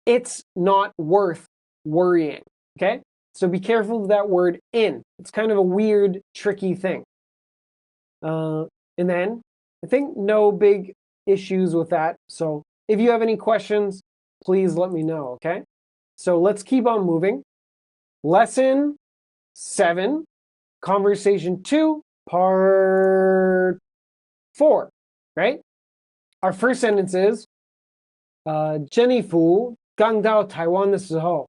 It's not worth worrying, okay? So be careful of that word in. It's kind of a weird, tricky thing. And then I think no big issues with that. So if you have any questions, please let me know, okay? So let's keep on moving. Lesson 7, Conversation 2, Part 4, right? Our first sentence is,珍妮弗刚到台湾的时候，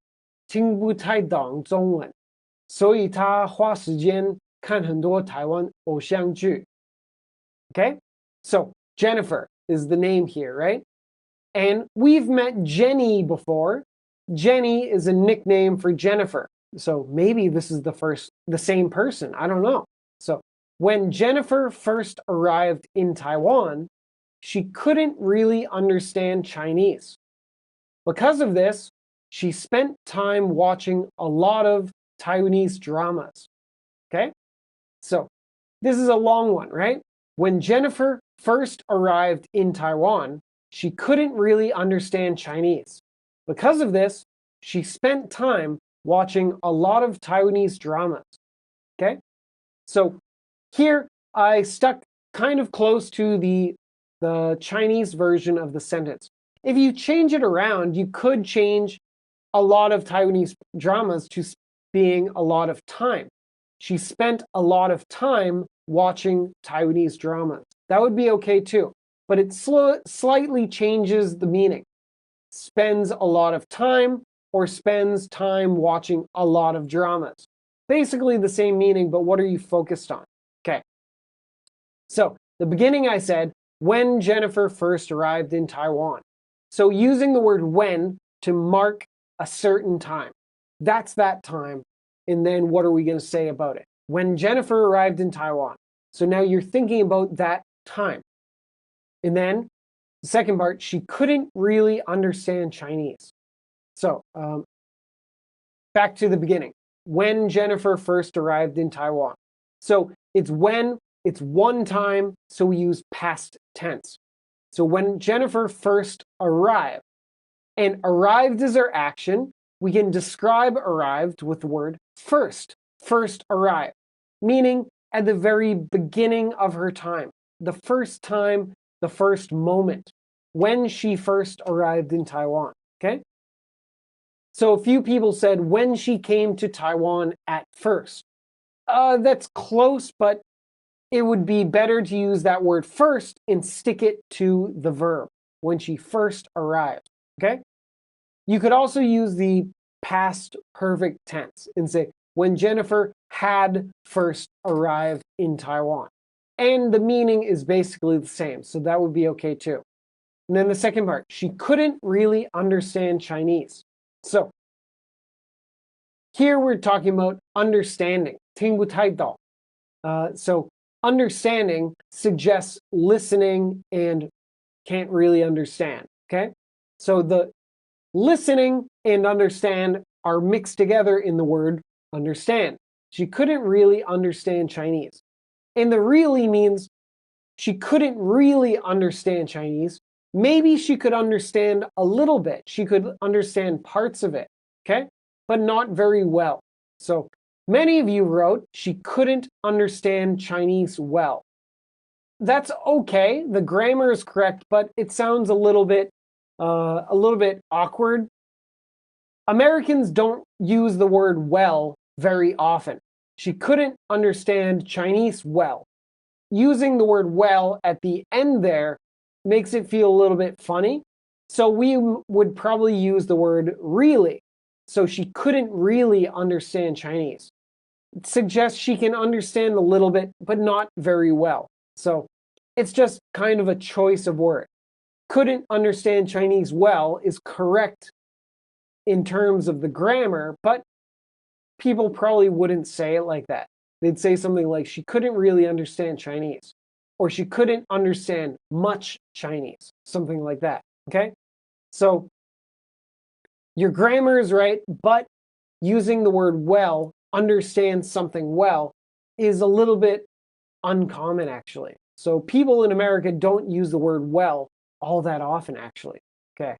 听不太懂中文，所以她花时间看很多台湾偶像剧。Okay? So Jennifer is the name here, right? And we've met Jenny before. Jenny is a nickname for Jennifer. So maybe this is the same person. I don't know. So when Jennifer first arrived in Taiwan, she couldn't really understand Chinese. Because of this, she spent time watching a lot of Taiwanese dramas. Okay? So this is a long one, right? When Jennifer first arrived in Taiwan, she couldn't really understand Chinese. Because of this, she spent time watching a lot of Taiwanese dramas. Okay? So here I stuck kind of close to the Chinese version of the sentence. If you change it around, you could change a lot of Taiwanese dramas to being a lot of time. She spent a lot of time watching Taiwanese dramas. That would be okay too, but it slightly changes the meaning. Spends a lot of time or spends time watching a lot of dramas. Basically the same meaning, but what are you focused on? Okay. So the beginning I said, when Jennifer first arrived in Taiwan. So using the word when to mark a certain time. That's that time. and then what are we going to say about it? When Jennifer arrived in Taiwan. So now you're thinking about that time. And then the second part, she couldn't really understand Chinese. So back to the beginning. When Jennifer first arrived in Taiwan. So it's when, it's one time, so we use past tense. So when Jennifer first arrived, and arrived is our action, we can describe arrived with the word first. First arrived, meaning at the very beginning of her time, the first time, the first moment, when she first arrived in Taiwan, okay? So a few people said when she came to Taiwan at first. That's close, but it would be better to use that word first and stick it to the verb, when she first arrived, okay? You could also use the past perfect tense and say, when Jennifer had first arrived in Taiwan. And the meaning is basically the same, so that would be okay too. And then the second part, she couldn't really understand Chinese. So here we're talking about understanding, 听不太懂. So understanding suggests listening and can't really understand, okay? So the listening and understand are mixed together in the word understand. She couldn't really understand Chinese. And the really means she couldn't really understand Chinese. Maybe she could understand a little bit. She could understand parts of it, okay? But not very well. So many of you wrote she couldn't understand Chinese well. That's okay. The grammar is correct, but it sounds a little bit awkward. Americans don't use the word well very often. She couldn't understand Chinese well. Using the word well at the end there makes it feel a little bit funny. So we would probably use the word really. So she couldn't really understand Chinese. It suggests she can understand a little bit, but not very well. So it's just kind of a choice of word. Couldn't understand Chinese well is correct in terms of the grammar, but people probably wouldn't say it like that. They'd say something like, she couldn't really understand Chinese, or she couldn't understand much Chinese, something like that, okay? So your grammar is right, but using the word well, understand something well, is a little bit uncommon, actually. So people in America don't use the word well all that often, actually, okay?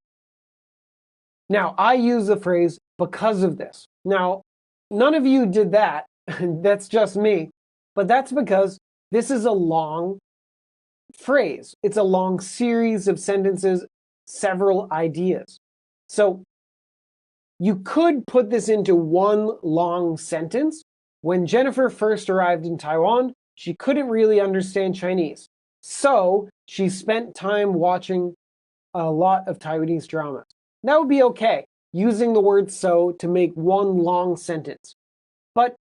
Now, I use the phrase because of this. Now, none of you did that. That's just me. But that's because this is a long phrase. It's a long series of sentences, several ideas. So you could put this into one long sentence. When Jennifer first arrived in Taiwan, she couldn't really understand Chinese. So she spent time watching a lot of Taiwanese dramas. That would be okay, using the word so to make one long sentence. But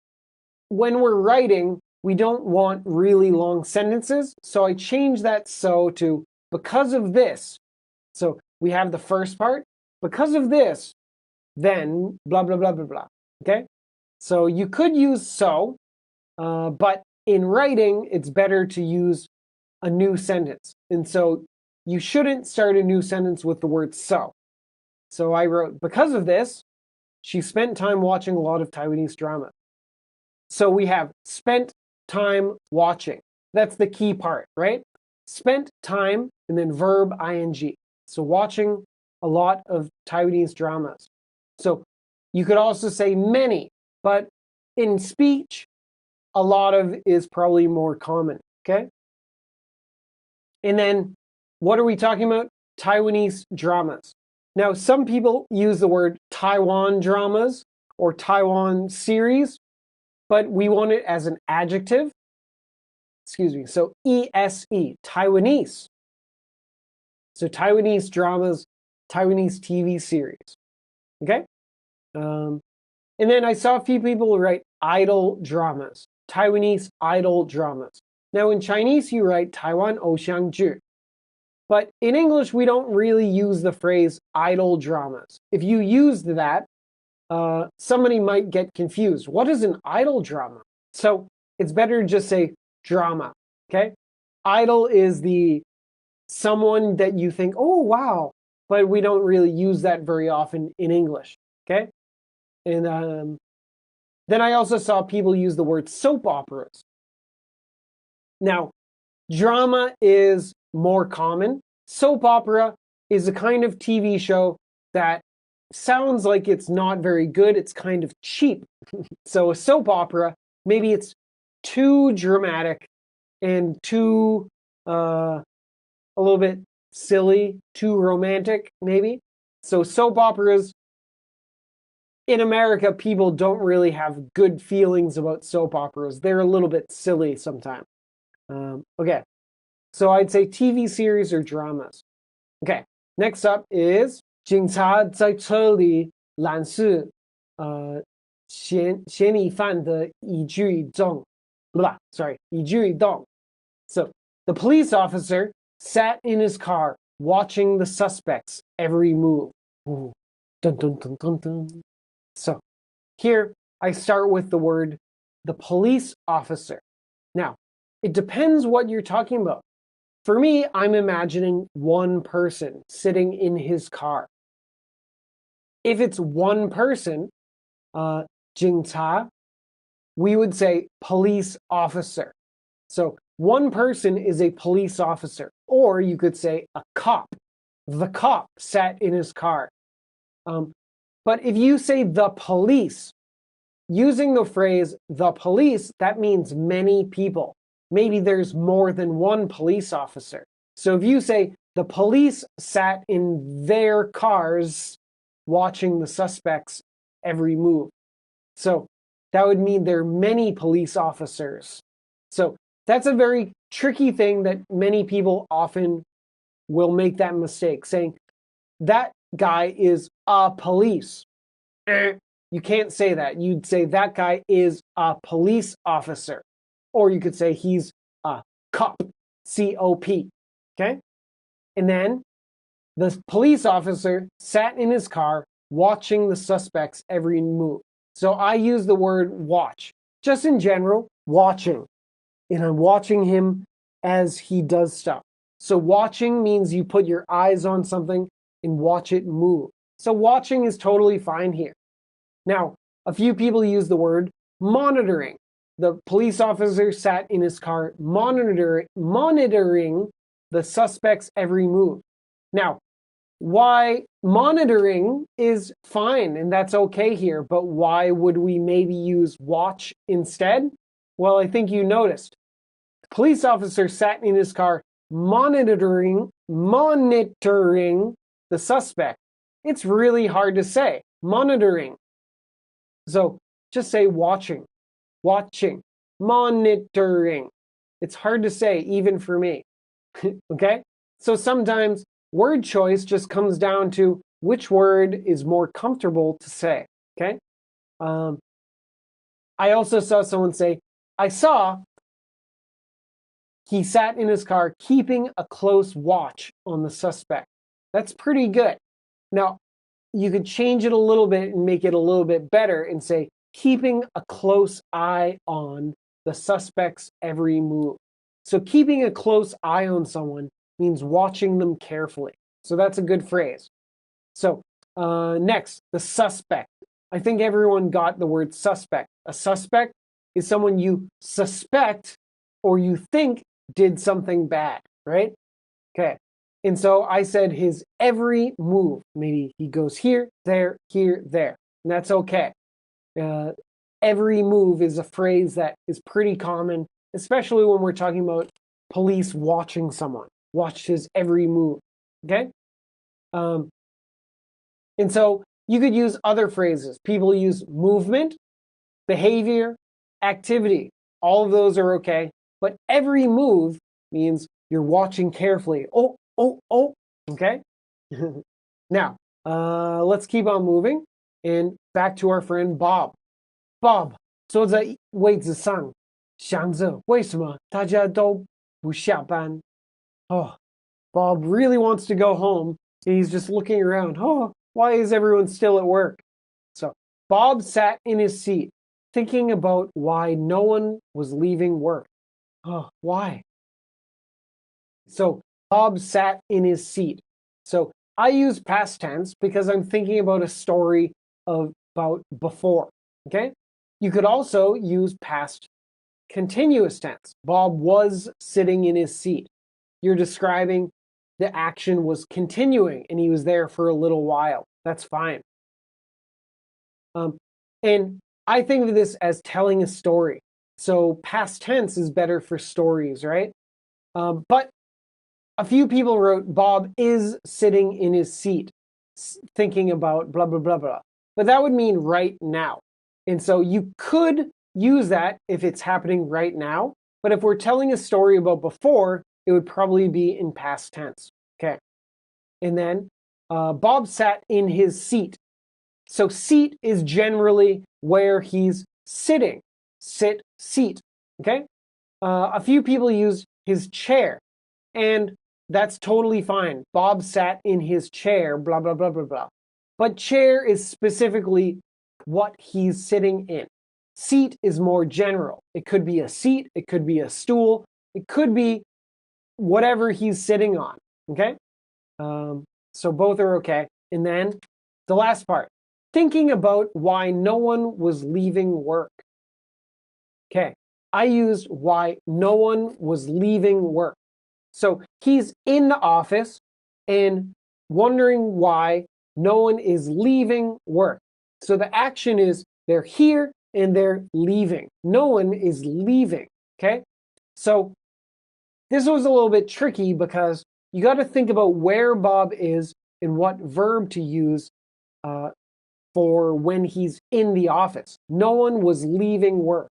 when we're writing, we don't want really long sentences, so I changed that so to because of this. So we have the first part, because of this, then blah, blah, blah, blah, blah, okay? So you could use so, but in writing, it's better to use a new sentence. And so you shouldn't start a new sentence with the word so. So I wrote, because of this, she spent time watching a lot of Taiwanese drama. So we have spent time watching. That's the key part, right? Spent time and then verb ing. So watching a lot of Taiwanese dramas. So you could also say many, but in speech, a lot of is probably more common, okay? And then what are we talking about? Taiwanese dramas. Now, some people use the word Taiwan dramas or Taiwan series, but we want it as an adjective. Excuse me. So ESE, Taiwanese. So Taiwanese dramas, Taiwanese TV series. Okay? And then I saw a few people write idol dramas, Taiwanese idol dramas. Now in Chinese, you write Taiwan 偶像剧. But in English, we don't really use the phrase idol dramas. If you used that, somebody might get confused. What is an idol drama? So it's better to just say drama, okay? Idol is someone that you think, oh, wow, but we don't really use that very often in English, okay? And then I also saw people use the word soap operas. Now, drama is more common. Soap opera is a kind of TV show that sounds like it's not very good. It's kind of cheap. So a soap opera, maybe it's too dramatic and too a little bit silly, too romantic, maybe. So soap operas, in America, people don't really have good feelings about soap operas. They're a little bit silly sometimes. Okay, so I'd say TV series or dramas. Okay, next up is 警察在车里拦视嫌疑犯的一举一动。Sorry, 一举一动. So the police officer sat in his car watching the suspect's every move. Ooh. Dun, dun, dun, dun, dun. So here I start with the word the police officer. Now, it depends what you're talking about. For me, I'm imagining one person sitting in his car. If it's one person, 警察, we would say police officer. So one person is a police officer, or you could say a cop. The cop sat in his car. But if you say the police, using the phrase the police, that means many people. Maybe there's more than one police officer. So if you say the police sat in their cars watching the suspect's every move. So that would mean there are many police officers. So that's a very tricky thing that many people often will make that mistake, saying that guy is a police. You can't say that. You'd say that guy is a police officer. Or you could say he's a cop, C-O-P, okay? And then the police officer sat in his car watching the suspect's every move. So I use the word watch. Just in general, watching. And I'm watching him as he does stuff. So watching means you put your eyes on something and watch it move. So watching is totally fine here. Now, a few people use the word monitoring. The police officer sat in his car monitoring the suspect's every move. Now, why monitoring is fine and that's okay here, but why would we maybe use watch instead? Well, I think you noticed. The police officer sat in his car monitoring the suspect. It's really hard to say. Monitoring. So just say watching, monitoring. It's hard to say even for me. Okay? So sometimes word choice just comes down to which word is more comfortable to say. Okay? I also saw someone say, I saw he sat in his car keeping a close watch on the suspect. That's pretty good. Now, you could change it a little bit and make it a little bit better and say, keeping a close eye on the suspect's every move. So keeping a close eye on someone means watching them carefully. So that's a good phrase. So next, the suspect. I think everyone got the word suspect. A suspect is someone you suspect or you think did something bad, right? Okay. And so I said his every move. Maybe he goes here, there, there. And that's okay. Every move is a phrase that is pretty common, especially when we're talking about police watching someone. Watched his every move. Okay? And so you could use other phrases. People use movement, behavior, activity. All of those are okay. But every move means you're watching carefully. Oh, okay? Now, let's keep on moving. And back to our friend Bob. Bob 坐在位子上，想着为什么大家都不下班。Oh, Bob really wants to go home. He's just looking around. Oh, why is everyone still at work? So Bob sat in his seat, thinking about why no one was leaving work. Oh, why? So Bob sat in his seat. So I use past tense because I'm thinking about a story about before, okay? You could also use past continuous tense. Bob was sitting in his seat. You're describing the action was continuing and he was there for a little while. That's fine. And I think of this as telling a story. So past tense is better for stories, right? But a few people wrote, Bob is sitting in his seat, thinking about blah, blah, blah, blah. But that would mean right now. And so you could use that if it's happening right now. But if we're telling a story about before, it would probably be in past tense. Okay. And then Bob sat in his seat. So seat is generally where he's sitting. Sit, seat. Okay. A few people use his chair. And that's totally fine. Bob sat in his chair, blah, blah, blah, blah, blah. But chair is specifically what he's sitting in. Seat is more general. It could be a seat. It could be a stool. It could be whatever he's sitting on. Okay? So both are okay. And then the last part, thinking about why no one was leaving work. Okay. I used why no one was leaving work. So he's in the office and wondering why no one is leaving work. So the action is they're here and they're leaving. No one is leaving, okay? So this was a little bit tricky because you got to think about where Bob is and what verb to use for when he's in the office. No one was leaving work.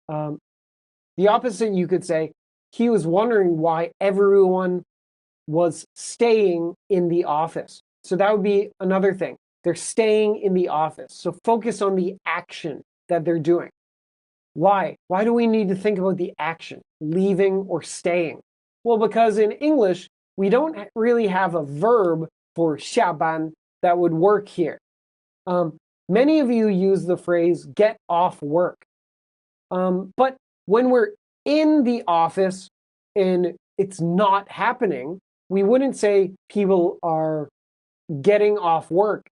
The opposite, you could say, he was wondering why everyone was staying in the office. So that would be another thing. They're staying in the office. So focus on the action that they're doing. Why? Why do we need to think about the action, leaving or staying? Well, because in English, we don't really have a verb for 下班 that would work here. Many of you use the phrase get off work. But when we're in the office and it's not happening, we wouldn't say people are getting off work.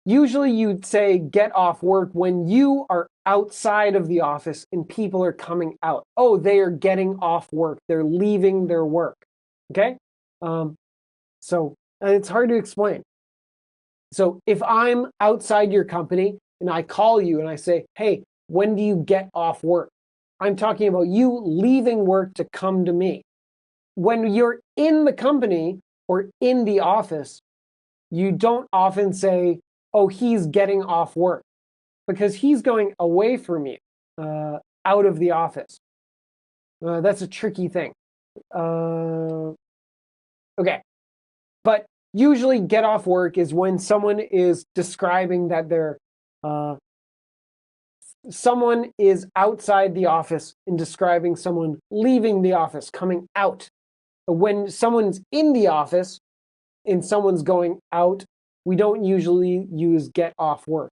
Usually you'd say get off work when you are outside of the office and people are coming out. Oh, they are getting off work. They're leaving their work. Okay? So it's hard to explain. So if I'm outside your company and I call you and I say, hey, when do you get off work? I'm talking about you leaving work to come to me. When you're in the company or in the office, you don't often say, oh, he's getting off work, because he's going away from you, out of the office. That's a tricky thing. Okay. But usually get off work is when someone is describing that someone is outside the office and describing someone leaving the office, coming out. When someone's in the office and someone's going out, we don't usually use get off work.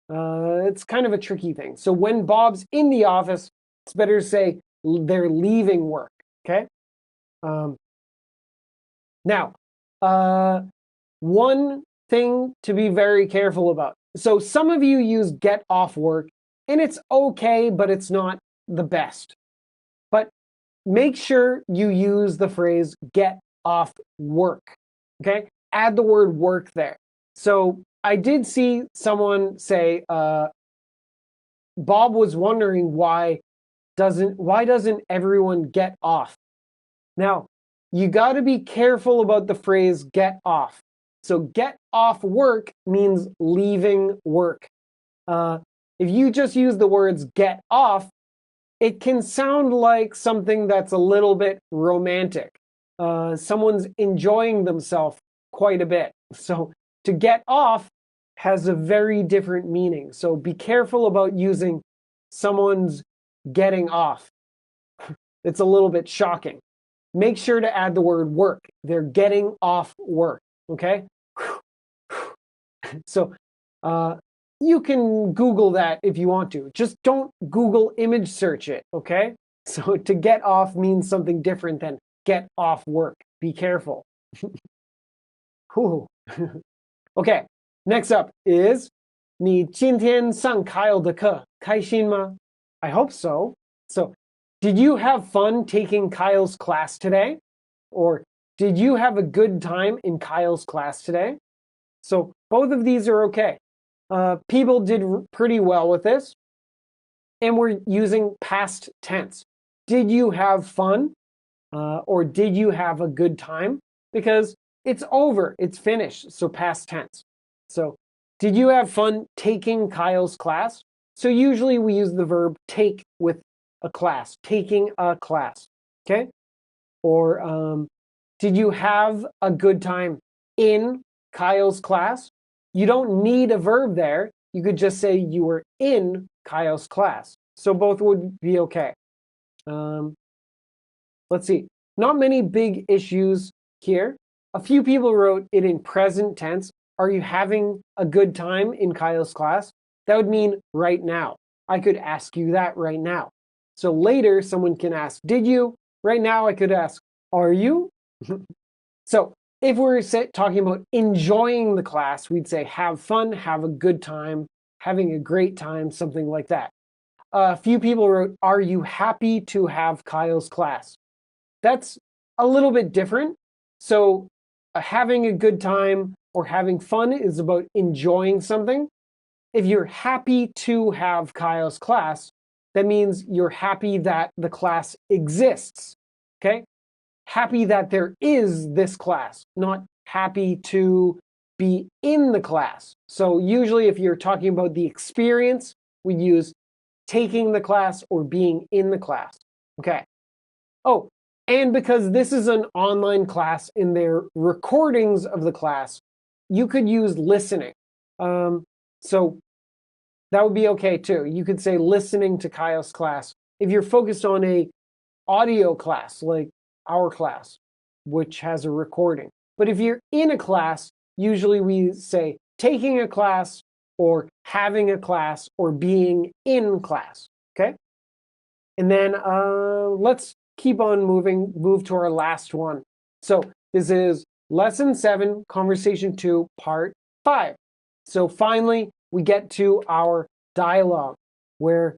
It's kind of a tricky thing. So when Bob's in the office, it's better to say they're leaving work, okay? Now, one thing to be very careful about. So some of you use get off work, and it's okay, but it's not the best. But make sure you use the phrase get off work, okay? Add the word work there. So I did see someone say, Bob was wondering why doesn't everyone get off? Now, you got to be careful about the phrase get off. So get off work means leaving work. If you just use the words get off, it can sound like something that's a little bit romantic. Someone's enjoying themselves quite a bit. So to get off has a very different meaning. So be careful about using someone's getting off. It's a little bit shocking. Make sure to add the word work. They're getting off work, okay? So you can Google that if you want to. Just don't Google image search it, okay? So to get off means something different than get off work. Be careful. Okay, next up is 你今天上 Kyle 的课开心吗? I hope so. So, did you have fun taking Kyle's class today? Or did you have a good time in Kyle's class today? So, both of these are okay. People did pretty well with this. And we're using past tense. Did you have fun? Or did you have a good time? Because it's over, it's finished, so past tense. So, did you have fun taking Kyle's class? So usually we use the verb take with a class, taking a class, okay? Or did you have a good time in Kyle's class? You don't need a verb there. You could just say you were in Kyle's class. So both would be okay. Let's see. Not many big issues here. A few people wrote it in present tense. Are you having a good time in Kyle's class? That would mean right now. I could ask you that right now. So later, someone can ask, did you? Right now, I could ask, are you? So if we're talking about enjoying the class, we'd say have fun, have a good time, having a great time, something like that. A few people wrote, are you happy to have Kyle's class? That's a little bit different. So having a good time or having fun is about enjoying something. If you're happy to have Kyle's class, that means you're happy that the class exists, okay? Happy that there is this class, not happy to be in the class. So usually if you're talking about the experience, we use taking the class or being in the class, okay? Oh, and because this is an online class and they're recordings of the class, you could use listening. So that would be okay too. You could say listening to Kyle's class. If you're focused on a audio class, like our class, which has a recording. But if you're in a class, usually we say taking a class or having a class or being in class, okay? And then let's keep on moving, move to our last one. So this is Lesson 7, Conversation 2, Part 5. So finally, we get to our dialogue where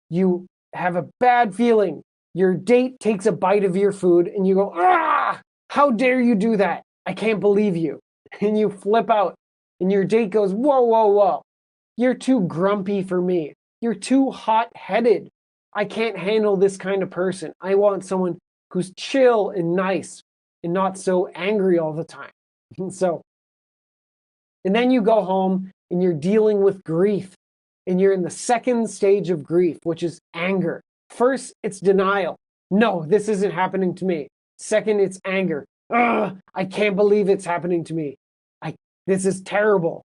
you have a bad feeling. Your date takes a bite of your food and you go, ah, how dare you do that? I can't believe you. And you flip out and your date goes, whoa, whoa, whoa. You're too grumpy for me. You're too hot-headed. I can't handle this kind of person. I want someone who's chill and nice and not so angry all the time. And then you go home and you're dealing with grief. And you're in the second stage of grief, which is anger. First, it's denial. No, this isn't happening to me. Second, it's anger. Ugh, I can't believe it's happening to me. This is terrible.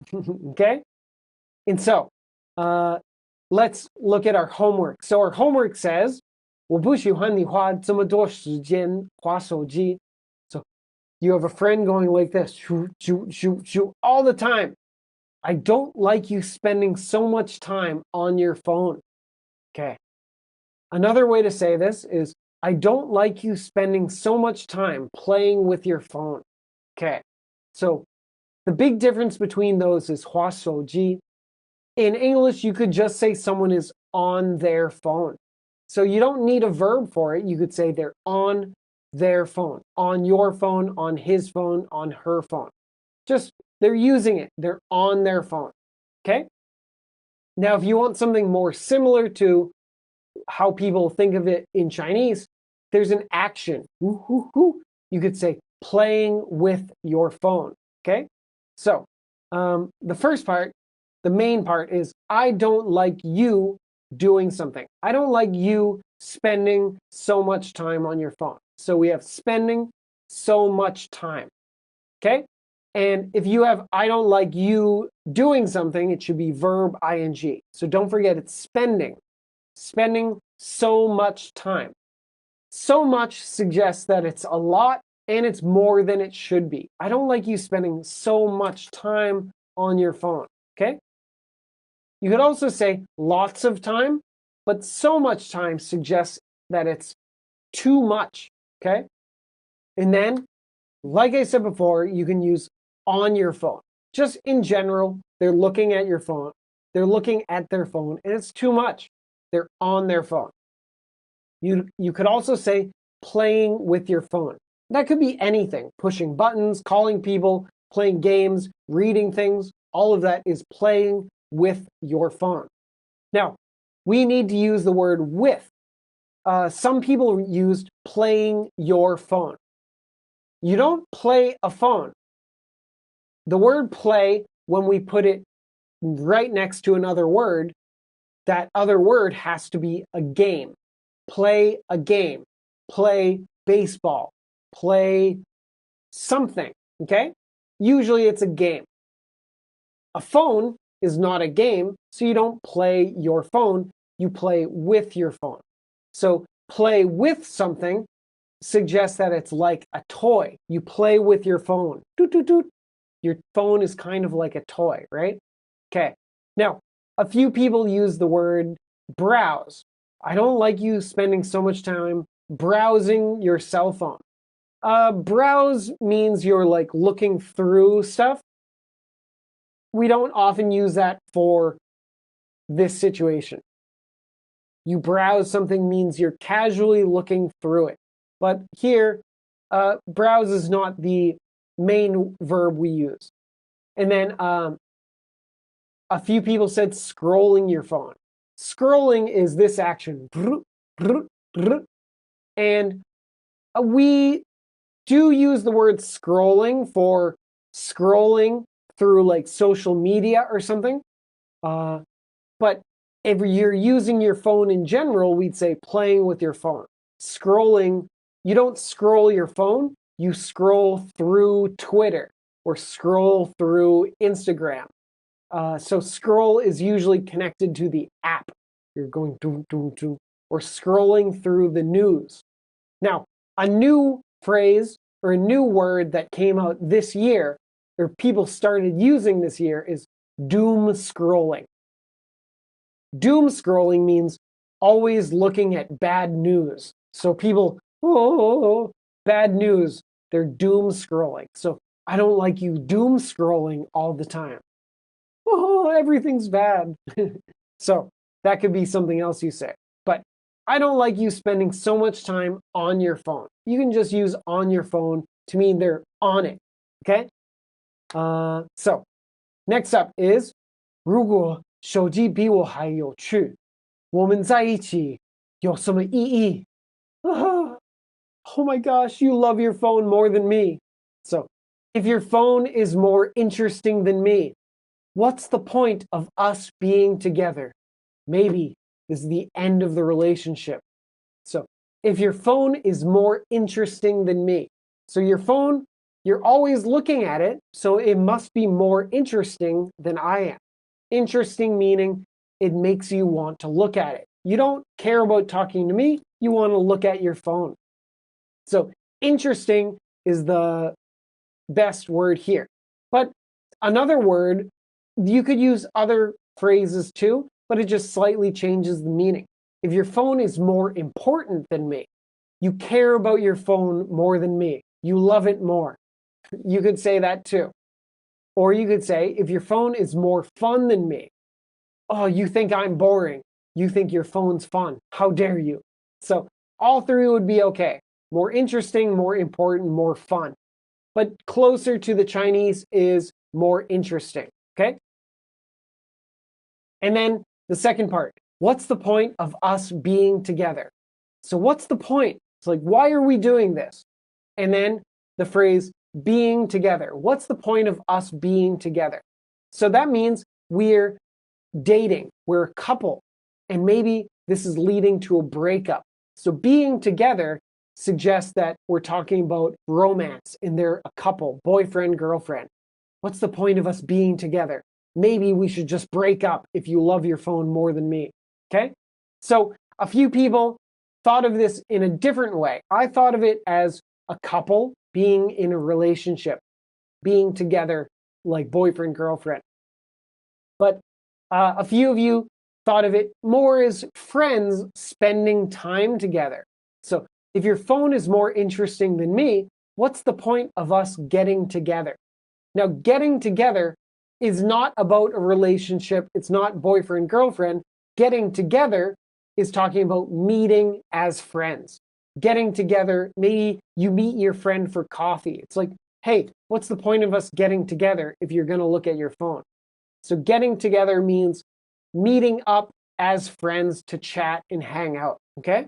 Okay? And so, let's look at our homework. So our homework says, 我不喜欢你花这么多时间滑手机. So you have a friend going like this, shoo, shoo, shoo, shoo, all the time. I don't like you spending so much time on your phone. Okay. Another way to say this is, I don't like you spending so much time playing with your phone. Okay. So the big difference between those is 滑手机. In English, you could just say someone is on their phone. So you don't need a verb for it. You could say they're on their phone, on your phone, on his phone, on her phone. Just, they're using it. They're on their phone. Okay? Now, if you want something more similar to how people think of it in Chinese, there's an action. You could say playing with your phone. Okay? So, the first part, the main part is, I don't like you doing something. I don't like you spending so much time on your phone. So we have spending so much time. Okay? And if you have I don't like you doing something, it should be verb ing. So don't forget it's spending. Spending so much time. So much suggests that it's a lot and it's more than it should be. I don't like you spending so much time on your phone. Okay? You could also say lots of time, but so much time suggests that it's too much, okay? And then, like I said before, you can use on your phone. Just in general, they're looking at your phone. They're looking at their phone, and it's too much. They're on their phone. You could also say playing with your phone. That could be anything, pushing buttons, calling people, playing games, reading things. All of that is playing with your phone. Now, we need to use the word with. Some people used playing your phone. You don't play a phone. The word play, when we put it right next to another word, that other word has to be a game. Play a game. Play baseball. Play something, okay? Usually it's a game. A phone is not a game, so you don't play your phone, you play with your phone. So play with something suggests that it's like a toy. You play with your phone. Toot, toot, toot. Your phone is kind of like a toy, right? Okay. Now, a few people use the word browse. I don't like you spending so much time browsing your cell phone. Browse means you're like looking through stuff. We don't often use that for this situation. You browse something means you're casually looking through it. But here, browse is not the main verb we use. And then a few people said scrolling your phone. Scrolling is this action. And we do use the word scrolling for scrolling through like social media or something. But if you're using your phone in general, we'd say playing with your phone. Scrolling, you don't scroll your phone, you scroll through Twitter or scroll through Instagram. So scroll is usually connected to the app. You're going to, or scrolling through the news. Now, a new phrase or a new word that came out this year, or people started using this year, is doom scrolling. Doom scrolling means always looking at bad news. So people, oh, bad news, they're doom scrolling. So I don't like you doom scrolling all the time. Oh, everything's bad. So that could be something else you say. But I don't like you spending so much time on your phone. You can just use on your phone to mean they're on it. Okay? So next up is 如果手机比我还有趣，我们在一起有什么意义？ Oh my gosh, you love your phone more than me. So if your phone is more interesting than me, what's the point of us being together? Maybe this is the end of the relationship. So if your phone is more interesting than me, so your phone, you're always looking at it, so it must be more interesting than I am. Interesting meaning it makes you want to look at it. You don't care about talking to me, you want to look at your phone. So interesting is the best word here. But another word, you could use other phrases too, but it just slightly changes the meaning. If your phone is more important than me, you care about your phone more than me, you love it more. You could say that too. Or you could say, if your phone is more fun than me, oh, you think I'm boring. You think your phone's fun. How dare you? So all three would be okay. More interesting, more important, more fun. But closer to the Chinese is more interesting, okay? And then the second part, what's the point of us being together? So what's the point? It's like, why are we doing this? And then the phrase being together. What's the point of us being together? So that means we're dating, we're a couple, and maybe this is leading to a breakup. So being together suggests that we're talking about romance and they're a couple, boyfriend, girlfriend. What's the point of us being together? Maybe we should just break up if you love your phone more than me, okay? So a few people thought of this in a different way. I thought of it as a couple being in a relationship, being together like boyfriend, girlfriend. But A few of you thought of it more as friends spending time together. So if your phone is more interesting than me, what's the point of us getting together? Now, getting together is not about a relationship. It's not boyfriend, girlfriend. Getting together is talking about meeting as friends. Getting together, maybe you meet your friend for coffee. It's like, hey, what's the point of us getting together if you're going to look at your phone? So getting together means meeting up as friends to chat and hang out, okay?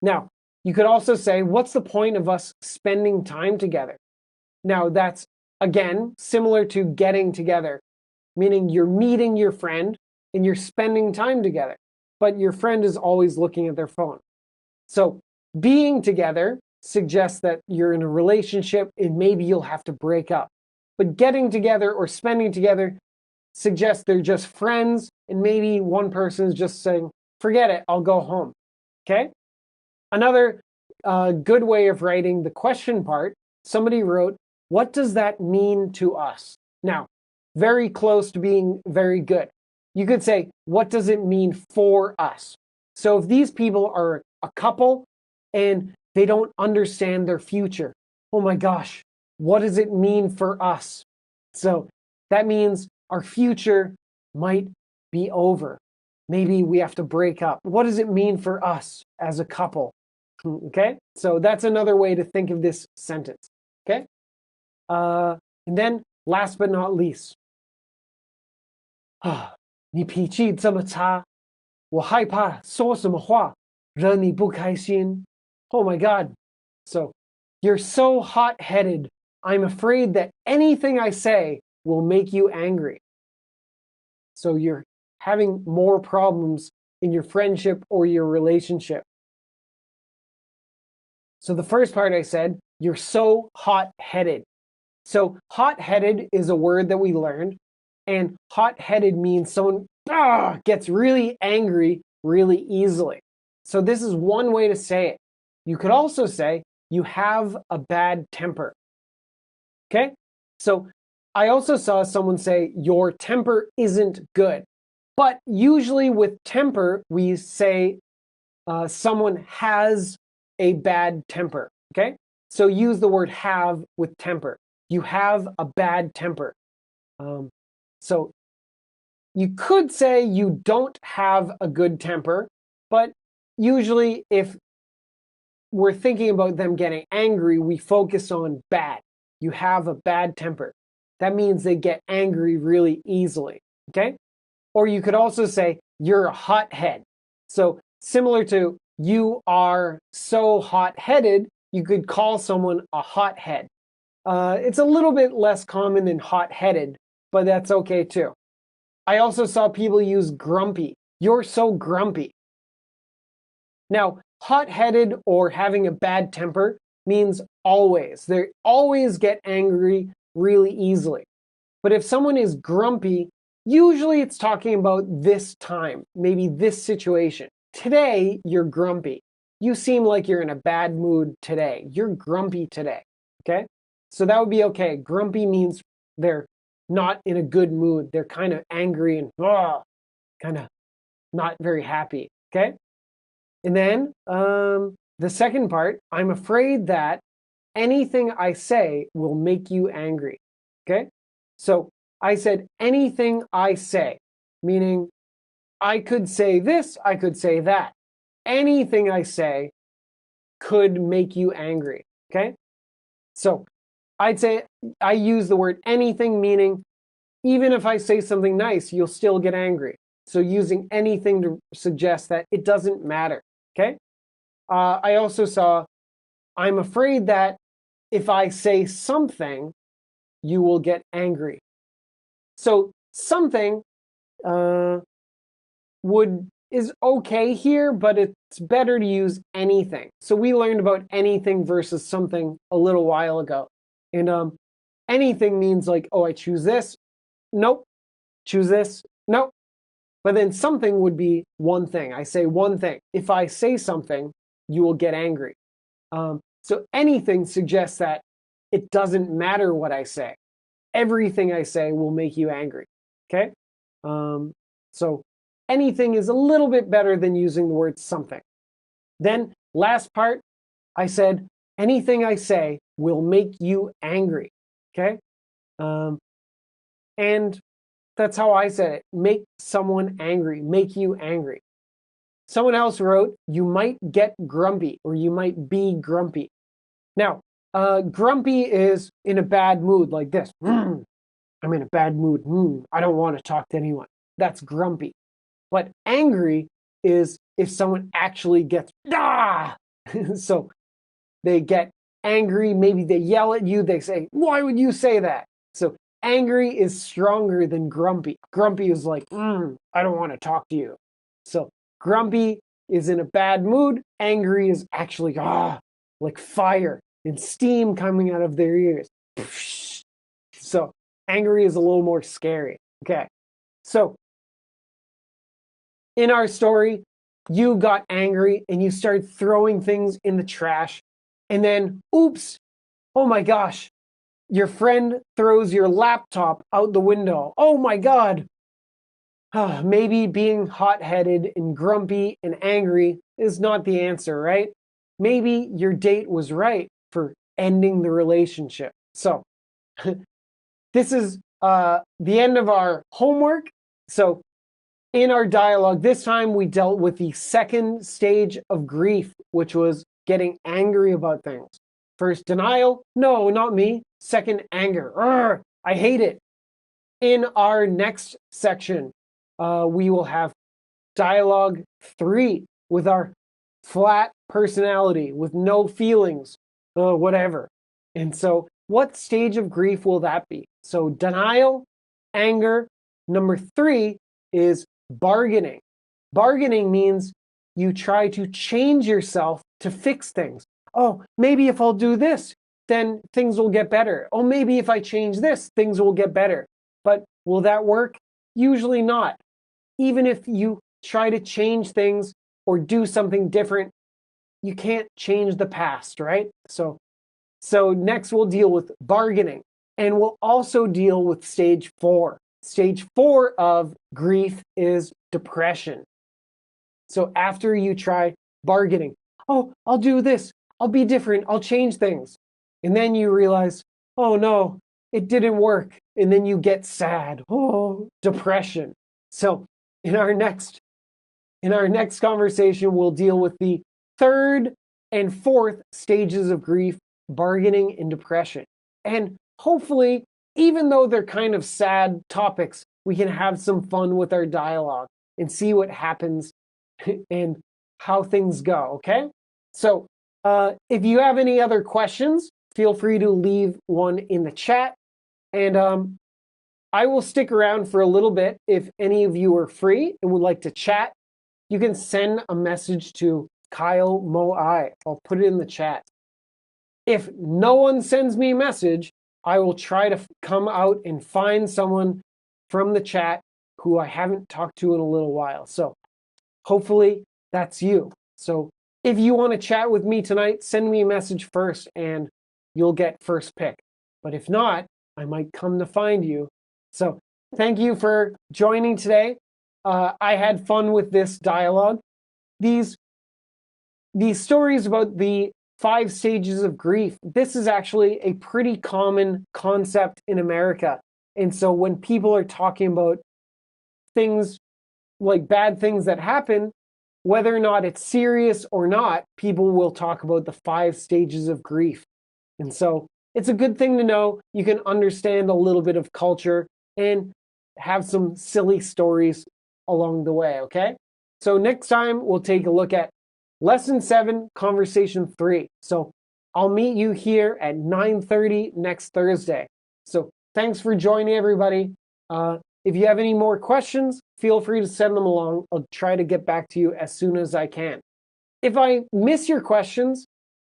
Now, you could also say, what's the point of us spending time together? Now, that's, again, similar to getting together, meaning you're meeting your friend and you're spending time together, but your friend is always looking at their phone. So being together suggests that you're in a relationship and maybe you'll have to break up. But getting together or spending together suggests they're just friends and maybe one person is just saying, forget it, I'll go home, okay? Another good way of writing the question part, somebody wrote, what does that mean to us? Now, very close to being very good. You could say, what does it mean for us? So if these people are a couple and they don't understand their future, oh my gosh, what does it mean for us? So that means our future might be over. Maybe we have to break up. What does it mean for us as a couple? Okay, so that's another way to think of this sentence. Okay, and then last but not least, 你脾气这么差，我害怕说什么话惹你不开心。Oh my God! So you're so hot-headed. I'm afraid that anything I say will make you angry. So you're having more problems in your friendship or your relationship. So the first part I said, you're so hot-headed. So hot-headed is a word that we learned, and hot-headed means someone gets really angry really easily. So this is one way to say it. You could also say you have a bad temper. Okay? So I also saw someone say your temper isn't good. But usually with temper, we say someone has a bad temper, okay? So use the word have with temper. You have a bad temper. So you could say you don't have a good temper, but usually if we're thinking about them getting angry, we focus on bad. You have a bad temper. That means they get angry really easily, okay? Or you could also say you're a hothead. So similar to you are so hot-headed, you could call someone a hothead. It's a little bit less common than hot-headed, but that's okay too. I also saw people use grumpy. You're so grumpy. Now, hot-headed or having a bad temper means always. They always get angry really easily. But if someone is grumpy, usually it's talking about this time, maybe this situation. Today, you're grumpy. You seem like you're in a bad mood today. You're grumpy today, okay? So that would be okay. Grumpy means they're not in a good mood. They're kind of angry and kind of not very happy, okay? And then the second part, I'm afraid that anything I say will make you angry, okay? So I said anything I say, meaning I could say this, I could say that. Anything I say could make you angry, okay? So I'd say I use the word anything, meaning even if I say something nice, you'll still get angry. So using anything to suggest that it doesn't matter, okay? I also saw, I'm afraid that if I say something, you will get angry. So something is okay here, but it's better to use anything. So we learned about anything versus something a little while ago. And anything means like, oh, I choose this. Nope. Choose this. Nope. But then something would be one thing. I say one thing. If I say something, you will get angry. So anything suggests that it doesn't matter what I say. Everything I say will make you angry. Okay? So anything is a little bit better than using the word something. Then last part, I said, anything I say will make you angry, okay? And that's how I said it. Make someone angry, make you angry. Someone else wrote, you might get grumpy, or you might be grumpy. Now, grumpy is in a bad mood like this. I'm in a bad mood. I don't want to talk to anyone. That's grumpy. But angry is if someone actually gets, so they get angry, maybe they yell at you, they say, why would you say that? So angry is stronger than grumpy. Grumpy is like, I don't want to talk to you. So grumpy is in a bad mood. Angry is actually, like fire and steam coming out of their ears. So angry is a little more scary. Okay, so in our story, you got angry and you started throwing things in the trash. And then, oops, oh my gosh, your friend throws your laptop out the window. Oh my God. Maybe being hot-headed and grumpy and angry is not the answer, right? Maybe your date was right for ending the relationship. So this is the end of our homework. So in our dialogue, this time we dealt with the second stage of grief, which was getting angry about things. First, denial. No, not me. Second, anger. Urgh, I hate it. In our next section, we will have dialogue 3 with our flat personality, with no feelings, whatever. And so what stage of grief will that be? So denial, anger. Number 3 is bargaining. Bargaining means you try to change yourself to fix things. Oh, maybe if I'll do this, then things will get better. Oh, maybe if I change this, things will get better. But will that work? Usually not. Even if you try to change things or do something different, you can't change the past, right? So next we'll deal with bargaining, and we'll also deal with stage 4. Stage 4 of grief is depression. So after you try bargaining, oh, I'll do this, I'll be different, I'll change things. And then you realize, oh no, it didn't work. And then you get sad, depression. So in our next conversation, we'll deal with the 3rd and 4th stages of grief, bargaining and depression. And hopefully, even though they're kind of sad topics, we can have some fun with our dialogue and see what happens and how things go, okay? So if you have any other questions, feel free to leave one in the chat. And I will stick around for a little bit. If any of you are free and would like to chat, you can send a message to Kyle Moai. I'll put it in the chat. If no one sends me a message, I will try to come out and find someone from the chat who I haven't talked to in a little while. So hopefully that's you. So if you want to chat with me tonight, send me a message first and you'll get first pick. But if not, I might come to find you. So thank you for joining today. I had fun with this dialogue. These stories about the 5 stages of grief, this is actually a pretty common concept in America. And so when people are talking about things like bad things that happen, whether or not it's serious or not, people will talk about the 5 stages of grief. And so it's a good thing to know. You can understand a little bit of culture and have some silly stories along the way, okay? So next time we'll take a look at Lesson 7, Conversation 3. So I'll meet you here at 9:30 next Thursday. So thanks for joining, everybody. If you have any more questions, feel free to send them along. I'll try to get back to you as soon as I can. If I miss your questions,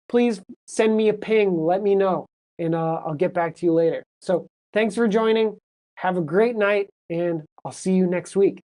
please send me a ping, let me know, and I'll get back to you later. So thanks for joining. Have a great night, and I'll see you next week.